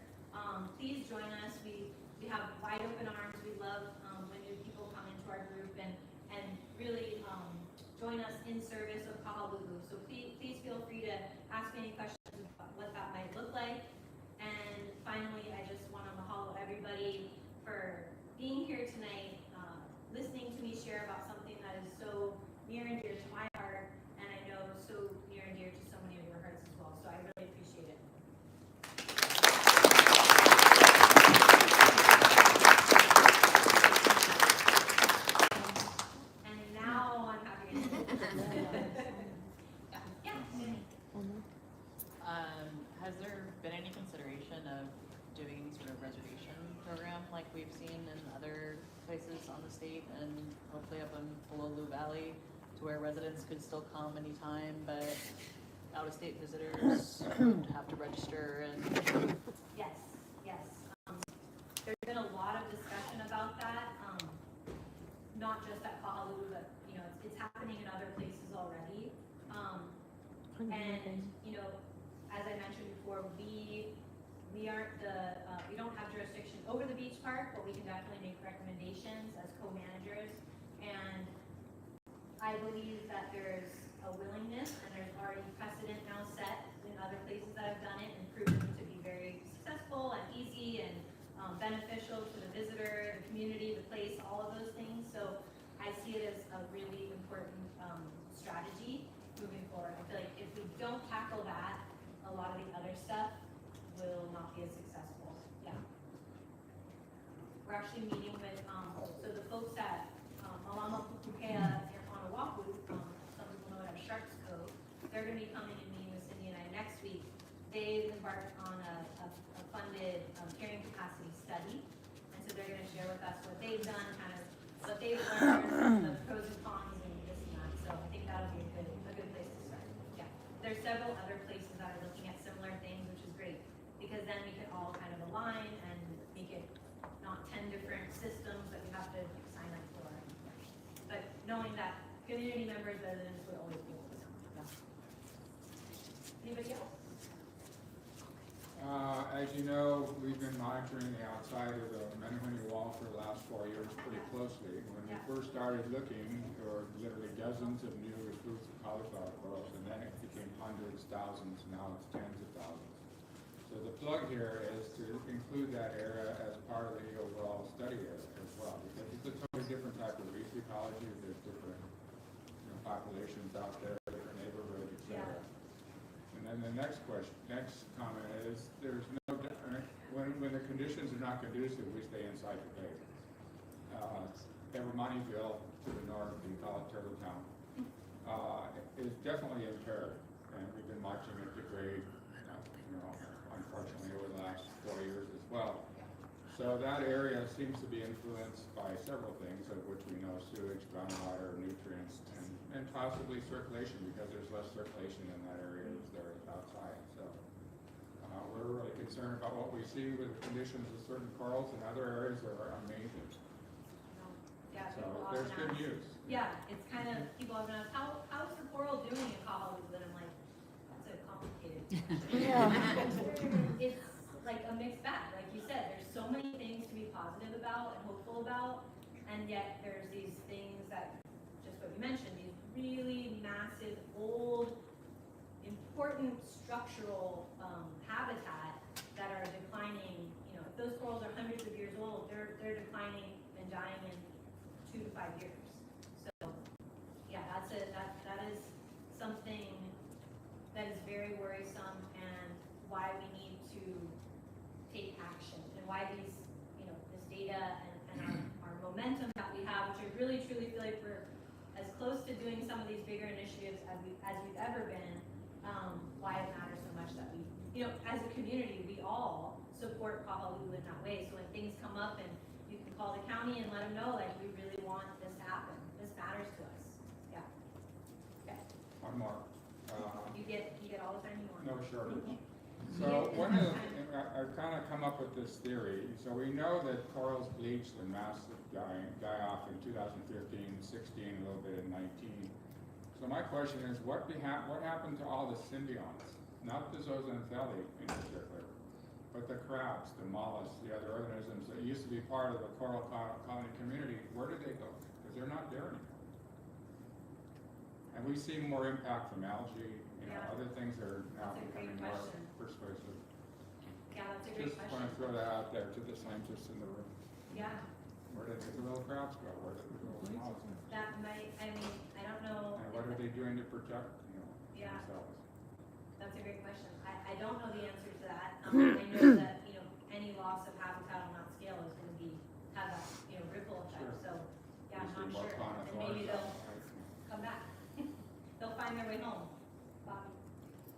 Please join us. We have wide open arms. We love when new people come into our group and really join us in service of Kahaluʻu. So please feel free to ask me any questions about what that might look like. And finally, I just want to mahalo everybody for being here tonight, listening to me share about something that is so near and dear to my heart, and I know so near and dear to so many of your hearts as well. So I really appreciate it. And now I'm happy to Has there been any consideration of doing sort of reservation program like we've seen in other places on the state and hopefully up in Kohala Valley, to where residents could still come anytime, but out-of-state visitors have to register and... Yes. There's been a lot of discussion about that, not just at Kahaluʻu, but it's happening in other places already. And as I mentioned before, we aren't we don't have jurisdiction over the beach park, but we can definitely make recommendations as co-managers. And I believe that there's a willingness, and there's already precedent now set in other places that have done it and proven to be very successful and easy and beneficial to the visitor, the community, the place, all of those things. So I see it as a really important strategy moving forward. I feel like if we don't tackle that, a lot of the other stuff will not be as successful. Yeah. We're actually meeting with, so the folks at Mālama Kahaluʻu on Oahu, some people know it as Sharks Cove, they're going to be coming and meeting with Cindy and I next week, they've embarked on a funded carrying capacity study. And so they're gonna share with us what they've done, kind of what they've learned, the pros and cons and this and that. So I think that'll be a good place to start. Yeah, there's several other places that are looking at similar things, which is great, because then we can all kind of align and make it not 10 different systems that we have to sign up for. But knowing that community members, residents would always be able to come. Anybody else? As you know, we've been monitoring the outside of the Menehune Wall for the last 4 years pretty closely. When we first started looking, there were literally dozens of new recruits of cauliflower corals, and then it became hundreds, thousands, now it's tens of thousands. So the plug here is to include that area as part of the overall study area as well, because it's a totally different type of reef ecology. There's different populations out there, different neighborhoods, et cetera. And then the next comment is, there's no, when the conditions are not conducive, we stay inside the bay. Evermoneyville to the north, we call it Turtle Town, is definitely impaired, and we've been watching it degrade, unfortunately over the last 4 years as well. So that area seems to be influenced by several things, of which we know sewage, groundwater, nutrients, and possibly circulation, because there's less circulation in that area as there is outside. So we're really concerned about what we see with the conditions of certain corals, and other areas are amazing. Yeah, So people there's often good ask- news. Yeah, it's kind of, people often ask, how's the coral doing in Kahaluʻu? And I'm like, that's a complicated question. It's like a mixed bag, like you said, there's so many things to be positive about and hopeful about, and yet there's these things that, just what you mentioned, these really massive, old, important structural habitat that are declining. If those corals are hundreds of years old, they're declining and dying in 2 to 5 years. So yeah, that is something that is very worrisome, and why we need to take action, and why these, this data and our momentum that we have, which I really truly feel like we're as close to doing some of these bigger initiatives as we've ever been. Why it matters so much that we, as a community, we all support Kahaluʻu in that way. So when things come up, and you can call the county and let them know, like, we really want this to happen. This matters to us. Yeah. Okay. One more. You get all the time you want. No shortage. So one of the, I've kind of come up with this theory. So we know that corals bleached and massive die off in 2015, 16, a little bit in 19. So my question is, what happened to all the symbionts? Not the zooxanthellae in particular, but the crabs, the mollusks, the other organisms that used to be part of the coral colony community. Where did they go? Because they're not there anymore. And we see more impact from algae, other things are now That's a great becoming more question. persuasive. Yeah, that's a great Just question. want to throw that out there to the scientists in the room. Yeah, Where did the little crabs go? Where did the little mollusks go? that might, I don't know. And what are they doing to protect, Yeah. themselves? That's a great question. I don't know the answer to that. I know that, any loss of habitat on that scale is going to have that, ripple effect. Sure. So, yeah, I'm We see not more sure. And conifers maybe they'll outside. come back. They'll find their way home. Bobby?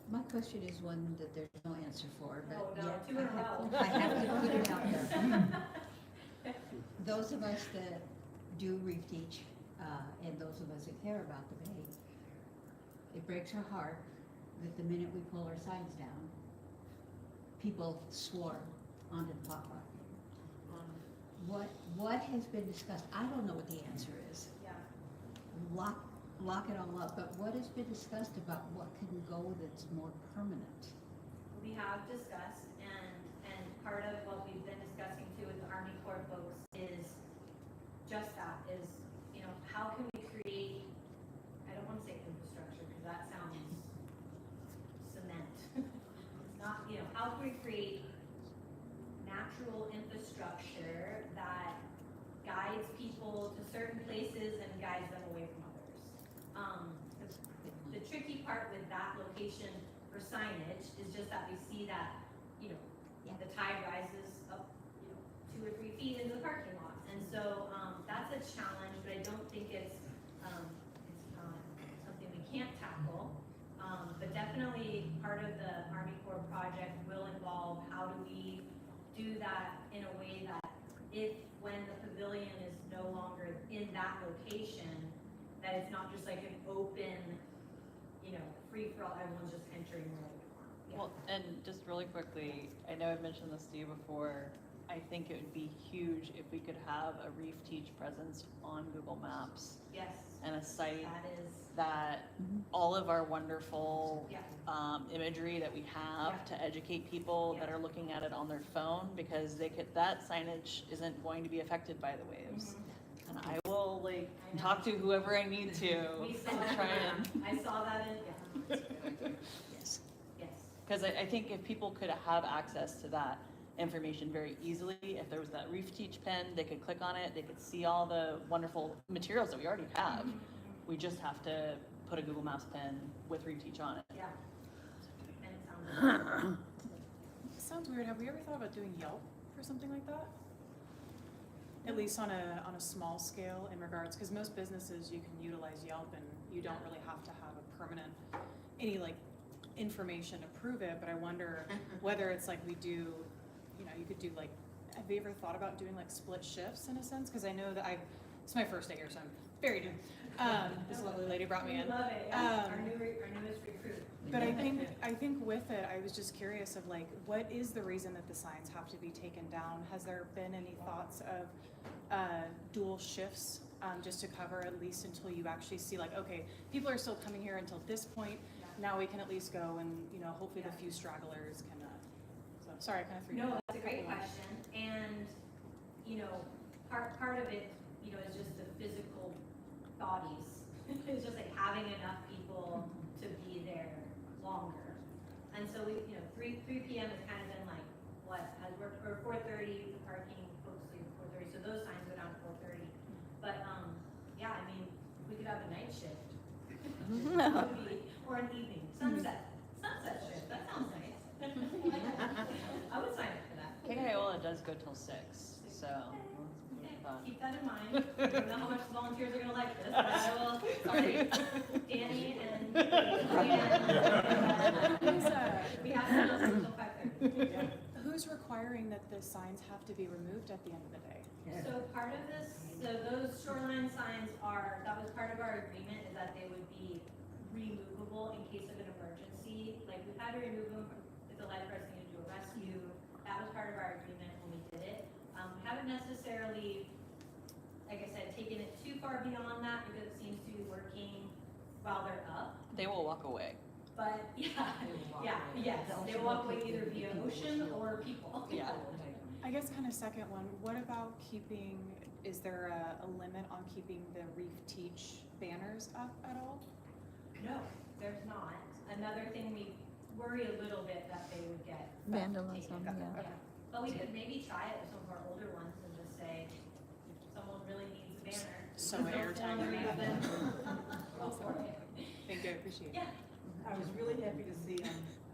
My question is one that there's no answer for, but Oh, no, yet 2 in a row. I have to put it out there. Those of us that do reef teach, and those of us that care about the bay, it breaks our heart that the minute we pull our signs down, people swarm onto the pot rock. What has been discussed? I don't know what the answer is. Yeah. Lock it all up, but what has been discussed about what can go that's more permanent? We have discussed, and part of what we've been discussing too with the Army Corps folks is just that, is, how can we create, I don't want to say infrastructure, because that sounds cement. It's not, how can we create natural infrastructure that guides people to certain places and guides them away from others? The tricky part with that location for signage is just that we see that, the tide rises up, 2 or 3 feet into the parking lot. And so, that's a challenge, but I don't think it's something we can't tackle. But definitely part of the project will involve how do we do that in a way that if, when the pavilion is no longer in that location, that it's not just like an open, you know, free-for-all, everyone's just entering wherever they want. Yeah. Well, and just really quickly, I know I've mentioned this to you before, I think it would be huge if we could have a Reef Teach presence on Google Maps Yes, and a site that is, that all of our wonderful yeah, imagery that we have Yeah. to educate people that Yeah. are looking at it on their phone, because that signage isn't going to be affected by the waves. And I will I know. talk to whoever I need to We saw try and, I saw that in, Yes. yes. because I think if people could have access to that information very easily, if there was that Reef Teach pen, they could click on it, they could see all the wonderful materials that we already have. We just have to put a Google Maps pen with Reef Teach on it. Yeah. And it sounds It sounds weird. Have we ever thought about doing Yelp for something like that? At least on a small scale in regards, because most businesses you can utilize Yelp and you don't really have to have a permanent, any like information to prove it, but I wonder whether it's like we do, you know, you could do like, have you ever thought about doing like split shifts in a sense? Because I know that it's my first day here, so I'm very new. This lovely lady brought me We in. love it, yeah. Our newest recruit. But I think with it, I was just curious of like, what is the reason that the signs have to be taken down? Has there been any thoughts of dual shifts, just to cover at least until you actually see like, okay, people are still coming here until this point. Now we can at least go and, you know, hopefully the few stragglers can, so sorry, I kind of threw you. No, that's a great question, and, you know, part of it, you know, is just the physical bodies. It's just like having enough people to be there longer. And so we, you know, 3 p.m. has kind of been like, what, as we're 4:30, the parking folks leave at 4:30, so those signs go down to 4:30. But, yeah, I mean, we could have a night shift. That would be, or an evening, sunset shift, that sounds nice. I would sign up for that. Kahaluʻu does go till 6, so. Keep that in mind. I don't know how much the volunteers are gonna like this, but I will, sorry, Danny and we have to listen until 5:30. Who's requiring that the signs have to be removed at the end of the day? So part of this, so those shoreline signs that was part of our agreement, is that they would be removable in case of an emergency. Like, we've had to remove them if the lifeguards needed to do a rescue. That was part of our agreement when we did it. We haven't necessarily, like I said, taken it too far beyond that because it seems to be working while they're up. They will walk away. But yes, they will walk away either via ocean or people. Yeah. I guess kind of second one, what about is there a limit on keeping the Reef Teach banners up at all? No, there's not. Another thing, we worry a little bit that they would get Vandalism, taken. yeah. But we could maybe try it with some of our older ones and just say, if someone really needs a banner. So don't airtime. film the reef, then go for it. Thank you, I appreciate it. Yeah. I was really happy to see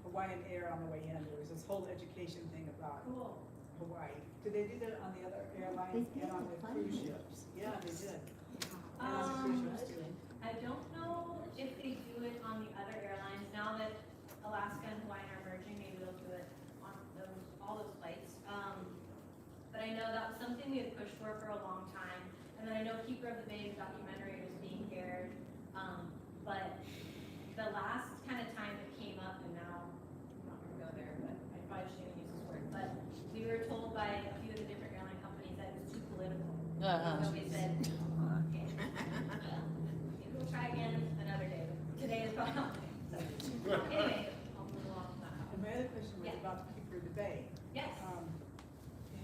Hawaiian Air on the way in. There was this whole education thing about Cool. Hawaii. Did they do that on the other airlines and on the cruise ships? Yeah, they did. And on the cruise ships too. I don't know if they do it on the other airlines. Now that Alaska and Hawaii are merging, maybe they'll do it on all those flights. But I know that was something we had pushed for a long time. And then I know Keeper of the Bay, the documentary, was being aired. But the last kind of time it came up, and now I'm not gonna go there, but I probably shouldn't even use this word, but we were told by a few of the different airline companies that it was too political. So we said, okay, maybe we'll try again another day, but today is probably not the day. So, anyway, I'll move along from that. And my other question was Yeah. about Keeper of the Bay. Yes.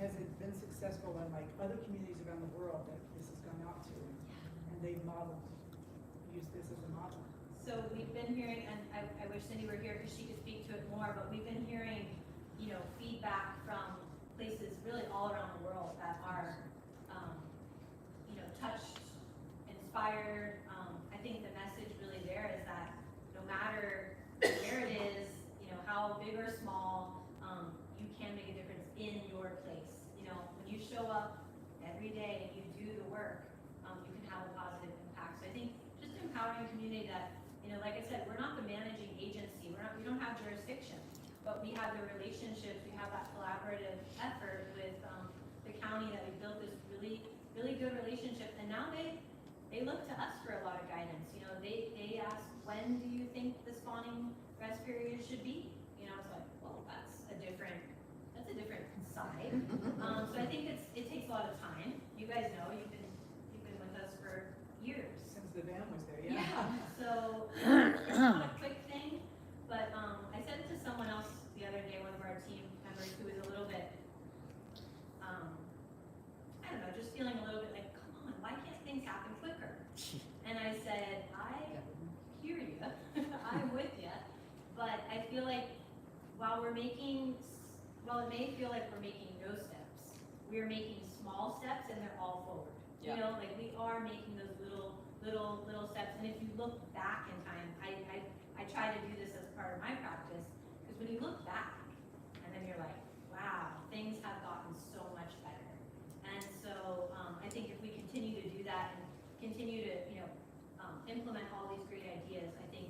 Has it been successful in like other communities around the world that this has gone out to? And they've used this as a model? So we've been hearing, and I wish Cindy were here because she could speak to it more, but we've been hearing, you know, feedback from places really all around the world that are, you know, touched, inspired. I think the message really there is that no matter where it is, you know, how big or small, you can make a difference in your place. You know, when you show up every day and you do the work, you can have a positive impact. So I think just empowering a community that, you know, like I said, we're not the managing agency. We don't have jurisdiction. but we have the relationships, we have that collaborative effort with, the county, that we built this really, really good relationship, and now they look to us for a lot of guidance. You know, they ask, when do you think the spawning rest period should be? You know, it's like, well, that's a different side. So I think it takes a lot of time. You guys know, you've been with us for years. Since the van was there, yeah. So it's not a quick thing, but I said it to someone else the other day, one of our team members who was a little bit, I don't know, just feeling a little bit like, come on, why can't things happen quicker? And I said, I hear you, I'm with you, but I feel like while it may feel like we're making no steps, we're making small steps and they're all forward. You know, like we are making those little steps, and if you look back in time, I try to do this as part of my practice, because when you look back, and then you're like, wow, things have gotten so much better. And so I think if we continue to do that and continue to, implement all these great ideas, I think,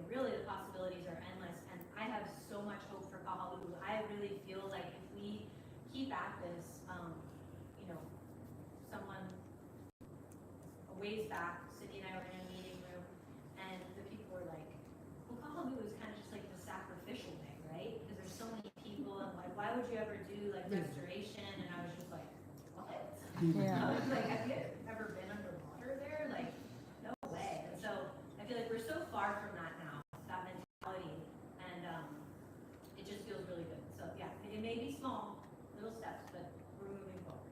really the possibilities are endless, and I have so much hope for Kahaluʻu. I really feel like if we keep at this, someone a ways back, Sydney and I were in a meeting room, and the people were like, well, Kahaluʻu is kind of just like the sacrificial way, right? Because there's so many people, and like, why would you ever do like restoration? And I was just like, what? Yeah. I was like, have you ever been underwater there? Like, no way. And so I feel like we're so far from that now, that mentality, and it just feels really good. So yeah, it may be small, little steps, but we're moving forward.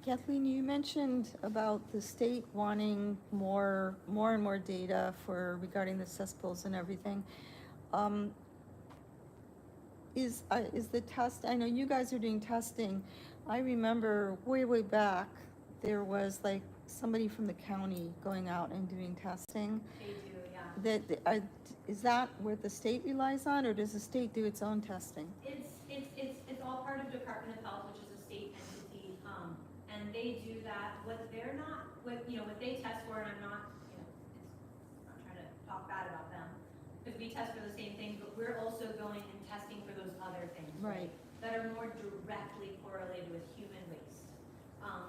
Kathleen, you mentioned about the state wanting more and more data regarding the cesspools and everything. Is the test, I know you guys are doing testing. I remember way back, there was like somebody from the county going out and doing testing. They do, yeah. Is that what the state relies on, or does the state do its own testing? It's all part of Department of Health, which is a state entity, and they do that. What they test for, and I'm not trying to talk bad about them, because we test for the same things, but we're also going and testing for those other things, Right. that are more directly correlated with human waste.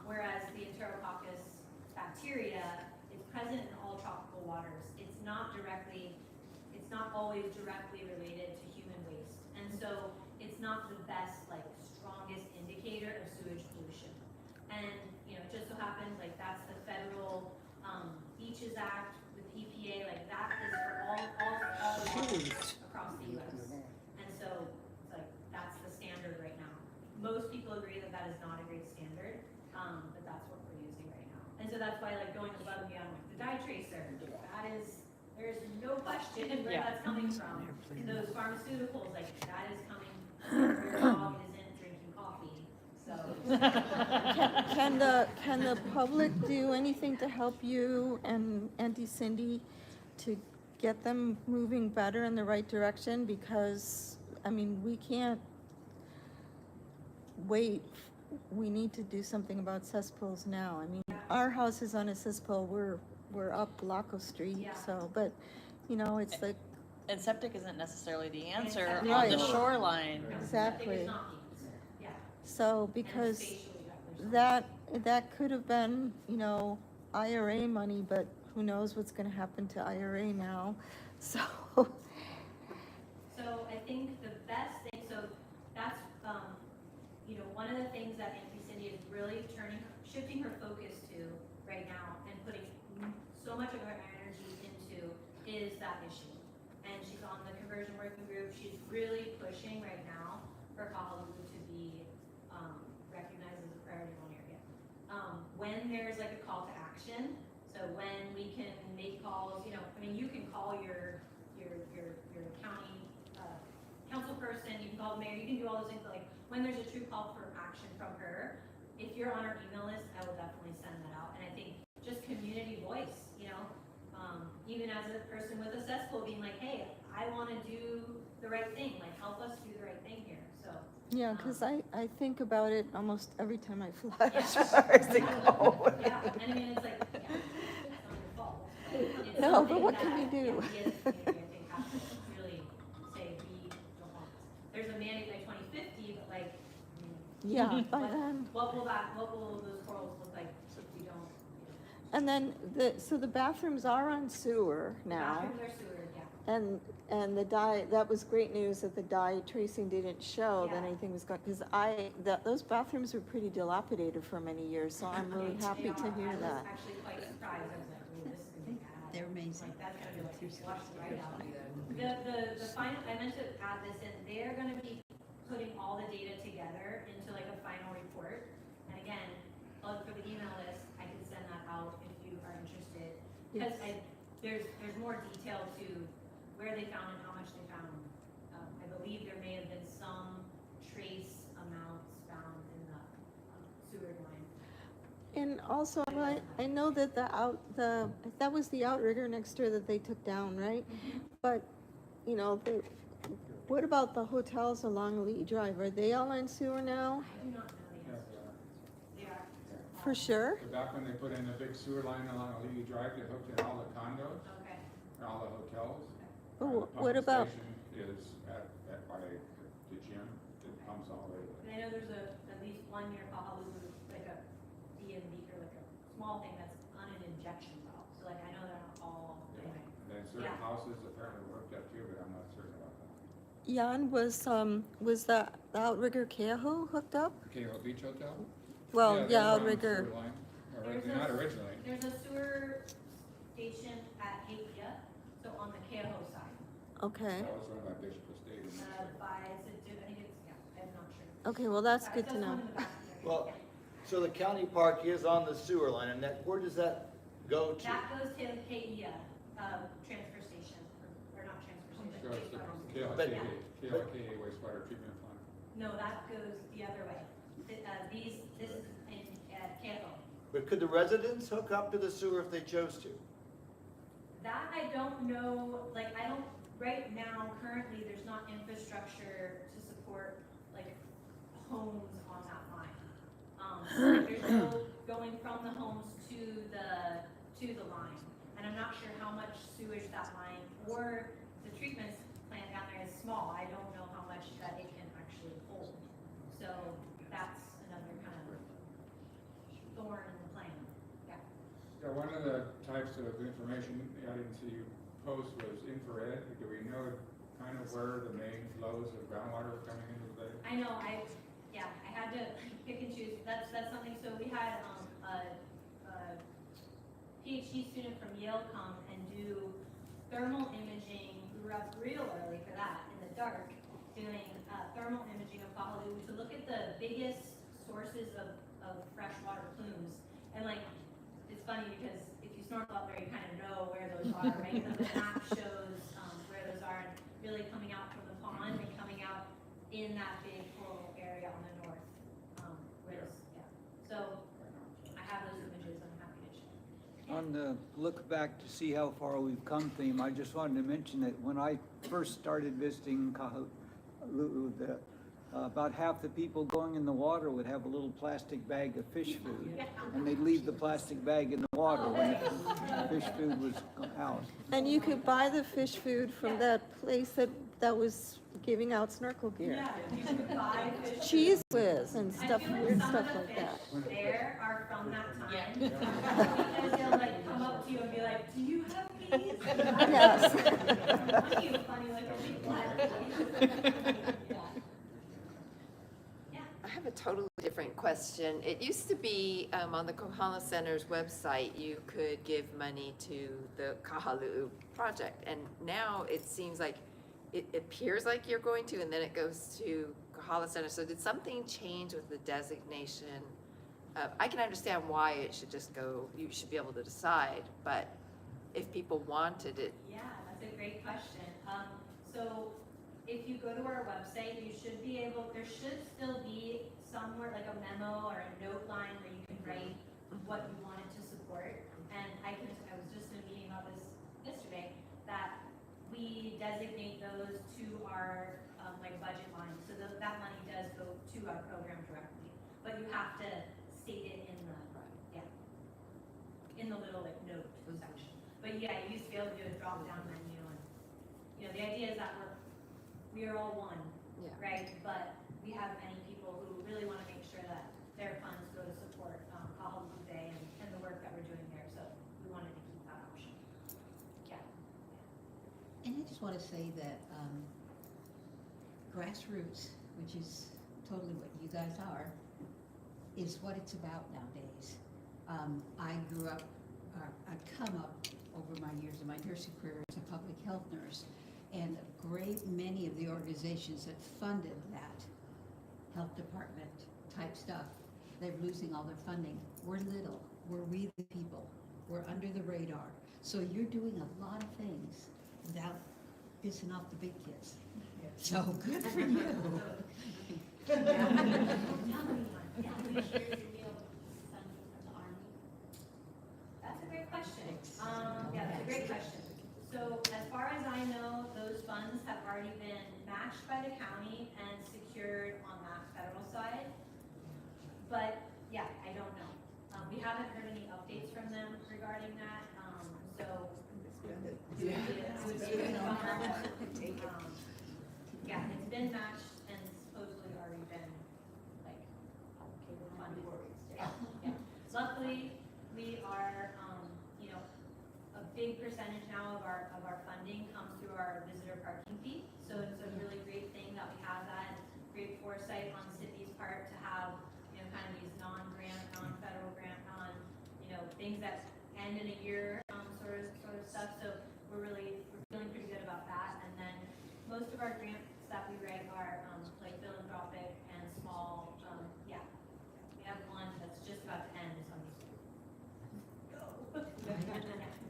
Whereas the Enterococcus bacteria is present in all tropical waters. It's not always directly related to human waste. And so it's not the best, strongest indicator of sewage pollution. And, just so happens, that's the federal Beaches Act with EPA, that is for all waters across the US. And so it's that's the standard right now. Most people agree that that is not a great standard, but that's what we're using right now. And so that's why going above and beyond the dye tracer, there's no question where that's coming from. Those pharmaceuticals, that is coming from where your dog isn't drinking coffee. So Can the public do anything to help you and Auntie Cindy to get them moving better in the right direction? Because, we can't wait. We need to do something about cesspools now. Our house is on a cesspool. We're up Laco Street, Yeah. so, but, it's like, And septic isn't necessarily the answer on Right. the shoreline. exactly. It's not needs. Yeah. So, And because spatially, there's that could have been, IRA money, but who knows what's gonna happen to IRA now, so. So I think the best thing, so that's, one of the things that Auntie Cindy is really shifting her focus to right now and putting so much of her energy into is that issue. And she's on the conversion working group. She's really pushing right now for Kahaluʻu to be recognized as a priority one area. When there's a call to action, so when we can make calls, you can call your county council person, you can call the mayor, you can do all those things, but when there's a true call for action from her, if you're on her email list, I will definitely send that out. And I think just community voice, even as a person with a cesspool being like, hey, I want to do the right thing, help us do the right thing here, so. Yeah, because I think about it almost every time I fly as far as they go. Yeah, and it's it's not your fault. It's No, but something what that, can you do? Yeah, we as a community, I think, have to really Yeah, by then. What will those corals look like if we don't? And then so the bathrooms are on sewer now. Bathrooms are sewer, yeah. And the dye, that was great news that the dye tracing didn't show that Yeah. anything was going, because those bathrooms were pretty dilapidated for many years, so I'm really happy to hear that. I was actually quite surprised. I was like, oh, this is gonna be bad. They're amazing. Like, that's gonna be like, wash the right out. The final, I meant to add this in, they're gonna be putting all the data together into like a final report. And again, for the email list, I can send that out if you are interested. Because there's more detail to where they found and how much they found. I believe there may have been some trace amounts found in the sewer line. And also, I know that that was the outrigger next door that they took down, right? But, you know, what about the hotels along Lee Drive? Are they all on sewer now? I do not know the Yeah, answer. They are. For sure? So back when they put in the big sewer line along Lee Drive, they hooked in all the condos Okay. and all the hotels. But And the what pumping about, station is by the gym, it pumps all the way to And I know there's at least one near Kahaluʻu, like a D&B or like a small thing that's on an injection valve. So like I know they're not all, yeah. anyway. And then certain Yeah. houses apparently were hooked up too, but I'm not certain about that. Jan, was the outrigger Kahaluʻu hooked up? Kahaluʻu Beach Hotel? Well, they yeah, were on the outrigger. sewer line. There's Not a- originally. There's a sewer station at Hakia, so on the Keho side. Okay, That was run by Bishop Estate. I think it's, yeah, I'm not sure. okay, well, that's good to That's know. one in the back there. Well, Yeah. so the county park is on the sewer line, and where does that go to? That goes to KEA, transfer station, or not transfer So station. it's the wastewater. But- KLKA wastewater treatment plant. No, that goes the other way. This is in Keho. But could the residents hook up to the sewer if they chose to? That I don't know, like, right now, currently, there's not infrastructure to support, like, homes on that line. So like, there's no going from the homes to the line. And I'm not sure how much sewage that line, or the treatment plant down there is small, I don't know how much that it can actually hold. So that's another kind of thorn in the plan, yeah. Yeah, one of the types of information I didn't see you post was infrared. Do we know kind of where the main flows of groundwater are coming into the bay? I know, I had to pick and choose, that's something, so we had, a PhD student from Yale come and do thermal imaging, we were up real early for that, in the dark, doing, thermal imaging of Kahaluʻu to look at the biggest sources of freshwater plumes, and like, it's funny because if you snorkel up there, you kind of know where those are, right? The map shows, where those are, and really coming out from the pond and coming out in that big coral area on the north, so I have those images, I'm happy to share. On the look back to see how far we've come theme, I just wanted to mention that when I first started visiting Kahaluʻu, that about half the people going in the water would have a little plastic bag of fish food, and they'd leave the plastic bag in the water when the fish food was out. And you could buy the fish food from that place that was giving out snorkel gear. Yeah, you can buy fish. Cheese whiz and I stuff, feel like weird some stuff of the like that. fish there are from that time. Because they'll like come up to you and be like, do you have these? Yes. Look you funny, like a big black. Yeah. I have a totally different question. It used to be on the Kohala Center's website, you could give money to the Kahalu'u project. And now it seems like, it appears like you're going to, and then it goes to Kohala Center. So did something change with the designation? I can understand why it should just go, you should be able to decide, but if people wanted it, Yeah, that's a great question. So if you go to our website, you should be able, there should still be somewhere like a memo or a note line where you can write what you wanted to support. And I was just in a meeting about this yesterday, that we designate those to our like budget line. So that money does go to our program directly, but you have to state it in the little like note section. But yeah, you used to be able to do a drop down menu, and you know the idea is that we are all one, yeah. right? But we have many people who really want to make sure that their funds go to support Kahaluʻu Bay and the work that we're doing there, so we wanted to keep that option. Yeah. And I just want to say that grassroots, which is totally what you guys are, is what it's about nowadays. I grew up, I've come up over my years of my nursing career as a public health nurse, and a great many of the organizations that funded that health department type stuff, they're losing all their funding. We're little, we're we the people, we're under the radar. So you're doing a lot of things without pissing off the big kids. So good for you. That's a great question. Yeah, that's a great question. So as far as I know, those funds have already been matched by the county and secured on that federal side. But yeah, I don't know. We haven't heard any updates from them regarding that, so. Yeah, it's been matched and supposedly already been like funded. Yeah. Luckily, we are, a big percentage now of our funding comes through our visitor parking fee. So it's a really great thing that we have that, great foresight on the city's part to have, kind of these non-grant, non-federal grant, things that end in a year, sort of stuff. So we're feeling pretty good about that. And then most of our grants that we write are like philanthropic and small. Yeah, we have one that's just about to end.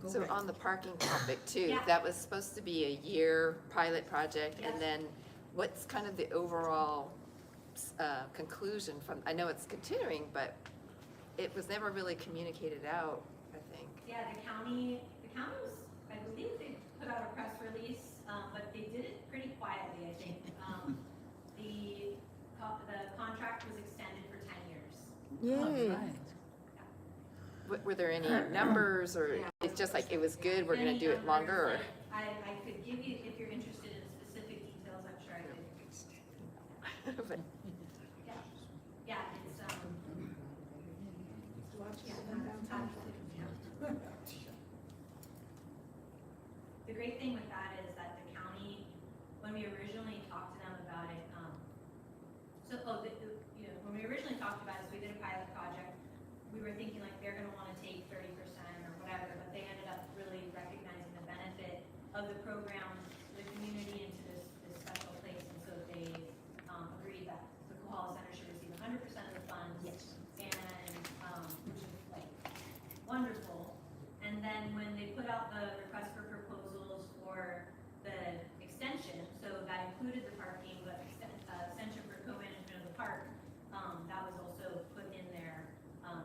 So on the parking topic too, Yeah. that was supposed to be a year pilot project, Yeah. and then what's kind of the overall conclusion from, I know it's continuing, but it was never really communicated out, I think. Yeah, the county was, I believe they put out a press release, but they did it pretty quietly, I think. The contract was extended for 10 years. Yay. Were there any numbers, or it's just like, it was good, we're gonna do it longer, or? I could give you, if you're interested in specific details, I'm sure I could. But Yeah, it's, the great thing with that is that the county, when we originally talked to them about it, when we originally talked about it, so we did a pilot project, we were thinking like they're gonna wanna take 30% or whatever, but they ended up really recognizing the benefit of the program, the community into this special place, and so they agreed that the Kohala Center should receive 100% of the funds. Yes. And, which is like wonderful. And then when they put out the request for proposals for the extension, so that included the parking, but extension for co-management of the park, that was also put in there,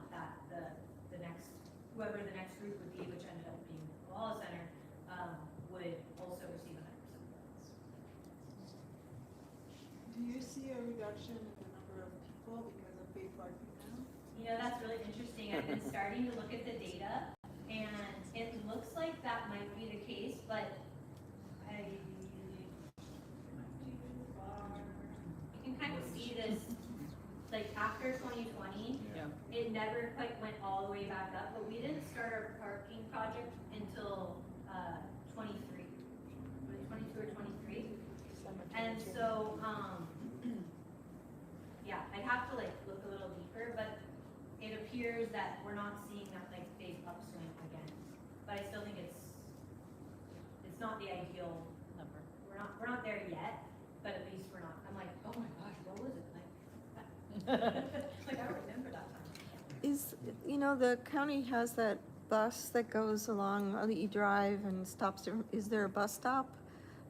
that the next, whoever the next group would be, which ended up being the Kohala Center, would also receive 100% of the funds. Do you see a reduction in the number of people because of paid parking now? That's really interesting. I've been starting to look at the data, and it looks like that might be the case, but you can kind of see this, like after 2020, it never quite went all the way back up, but we didn't start our parking project until 23, 22 or 23. And so, yeah, I'd have to like look a little deeper, but it appears that we're not seeing that like big upswing again. But I still think it's not the ideal Number. We're not there yet, but at least we're not. I'm like, oh my gosh, what was it like? Like I remember that time. Is, the county has that bus that goes along Ali'i Drive and stops there. Is there a bus stop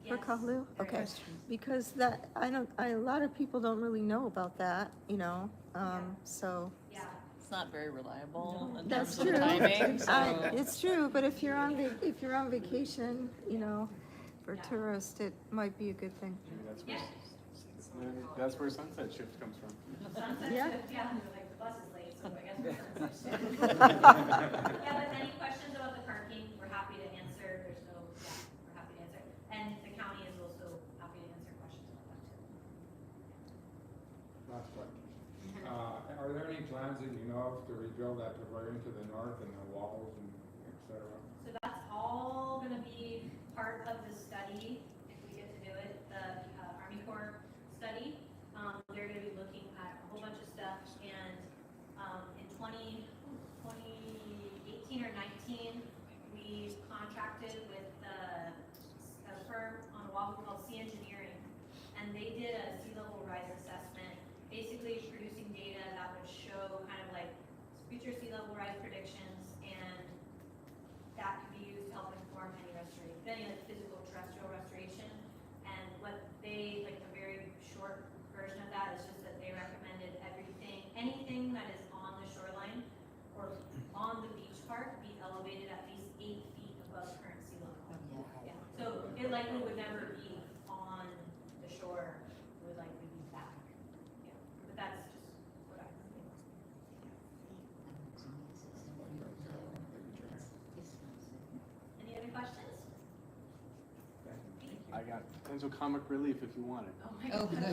for Yes, Kahalu'u? there Okay, is. because that, a lot of people don't really know about that, so. Yeah. It's not very reliable in That's terms of true. timing, so. It's true, but if you're on vacation, for Yeah. tourists, it might be a good thing. Yeah. That's where Sunset Shift comes from. Sunset Yeah. shift, yeah, like the bus is late, so I guess we're sunset shift. Yeah, but any questions about the parking, we're happy to answer. We're happy to answer. And the county is also happy to answer questions about that too. Last question. plans that you know of to rebuild that pavilion to the north and the walls and et cetera? So that's all gonna be part of the study, if we get to do it, the Army Corps study. They're gonna be looking at a whole bunch of stuff, and in 2018 or 19, we contracted with a firm on Oahu called Sea Engineering, and they did a sea level rise assessment, basically producing data that would show kind of like future sea level rise predictions, and that could be used to help inform any restoration, any like physical terrestrial restoration. And what they, like the very short version of that is just that they recommended anything that is on the shoreline or on the beach park be elevated at least 8 feet above current sea level. Yeah. So it likely would never be on the shore, it would likely be back. Yeah. But that's just what I think. Any other questions? I got potential comic relief if you want it. Oh my Oh, God. good. I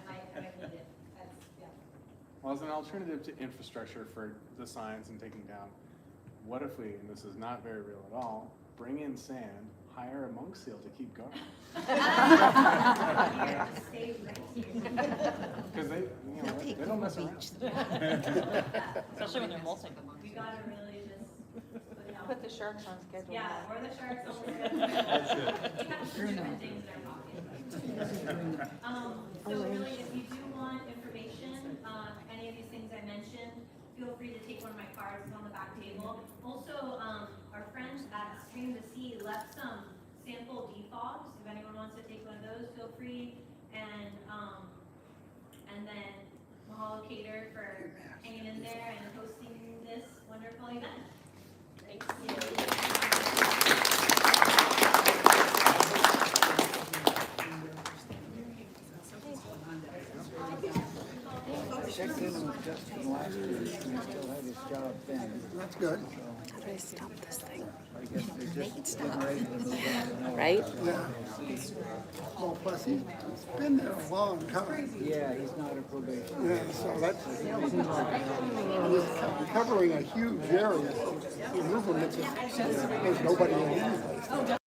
might need it. That's, yeah. Well, as an alternative to infrastructure for the signs and taking down, what if we, and this is not very real at all, bring in sand, hire a monk seal to keep guard? Stay right here. Because they, you know, they don't mess around. Especially when they're molting. We gotta really just put it out. Put the sharks on schedule. Yeah, or the sharks on the schedule. We have some different things in our pocket. So really, if you do want information, any of these things I mentioned, feel free to take one of my cards, it's on the back table. Also, our friends at Stream to Sea left some sample defogs. If anyone wants to take one of those, feel free. And then mahalo Cater for hanging in there and hosting this wonderful event. Thank you. Checked in with Justin last week, and he still had his job then. That's good. I guess they're just getting ready to move on. Right? Yeah. Well, plus he's been there a long time. Yeah, he's not a probation. Yeah, so that's, he's covering a huge area. You move him, there's nobody in anyway.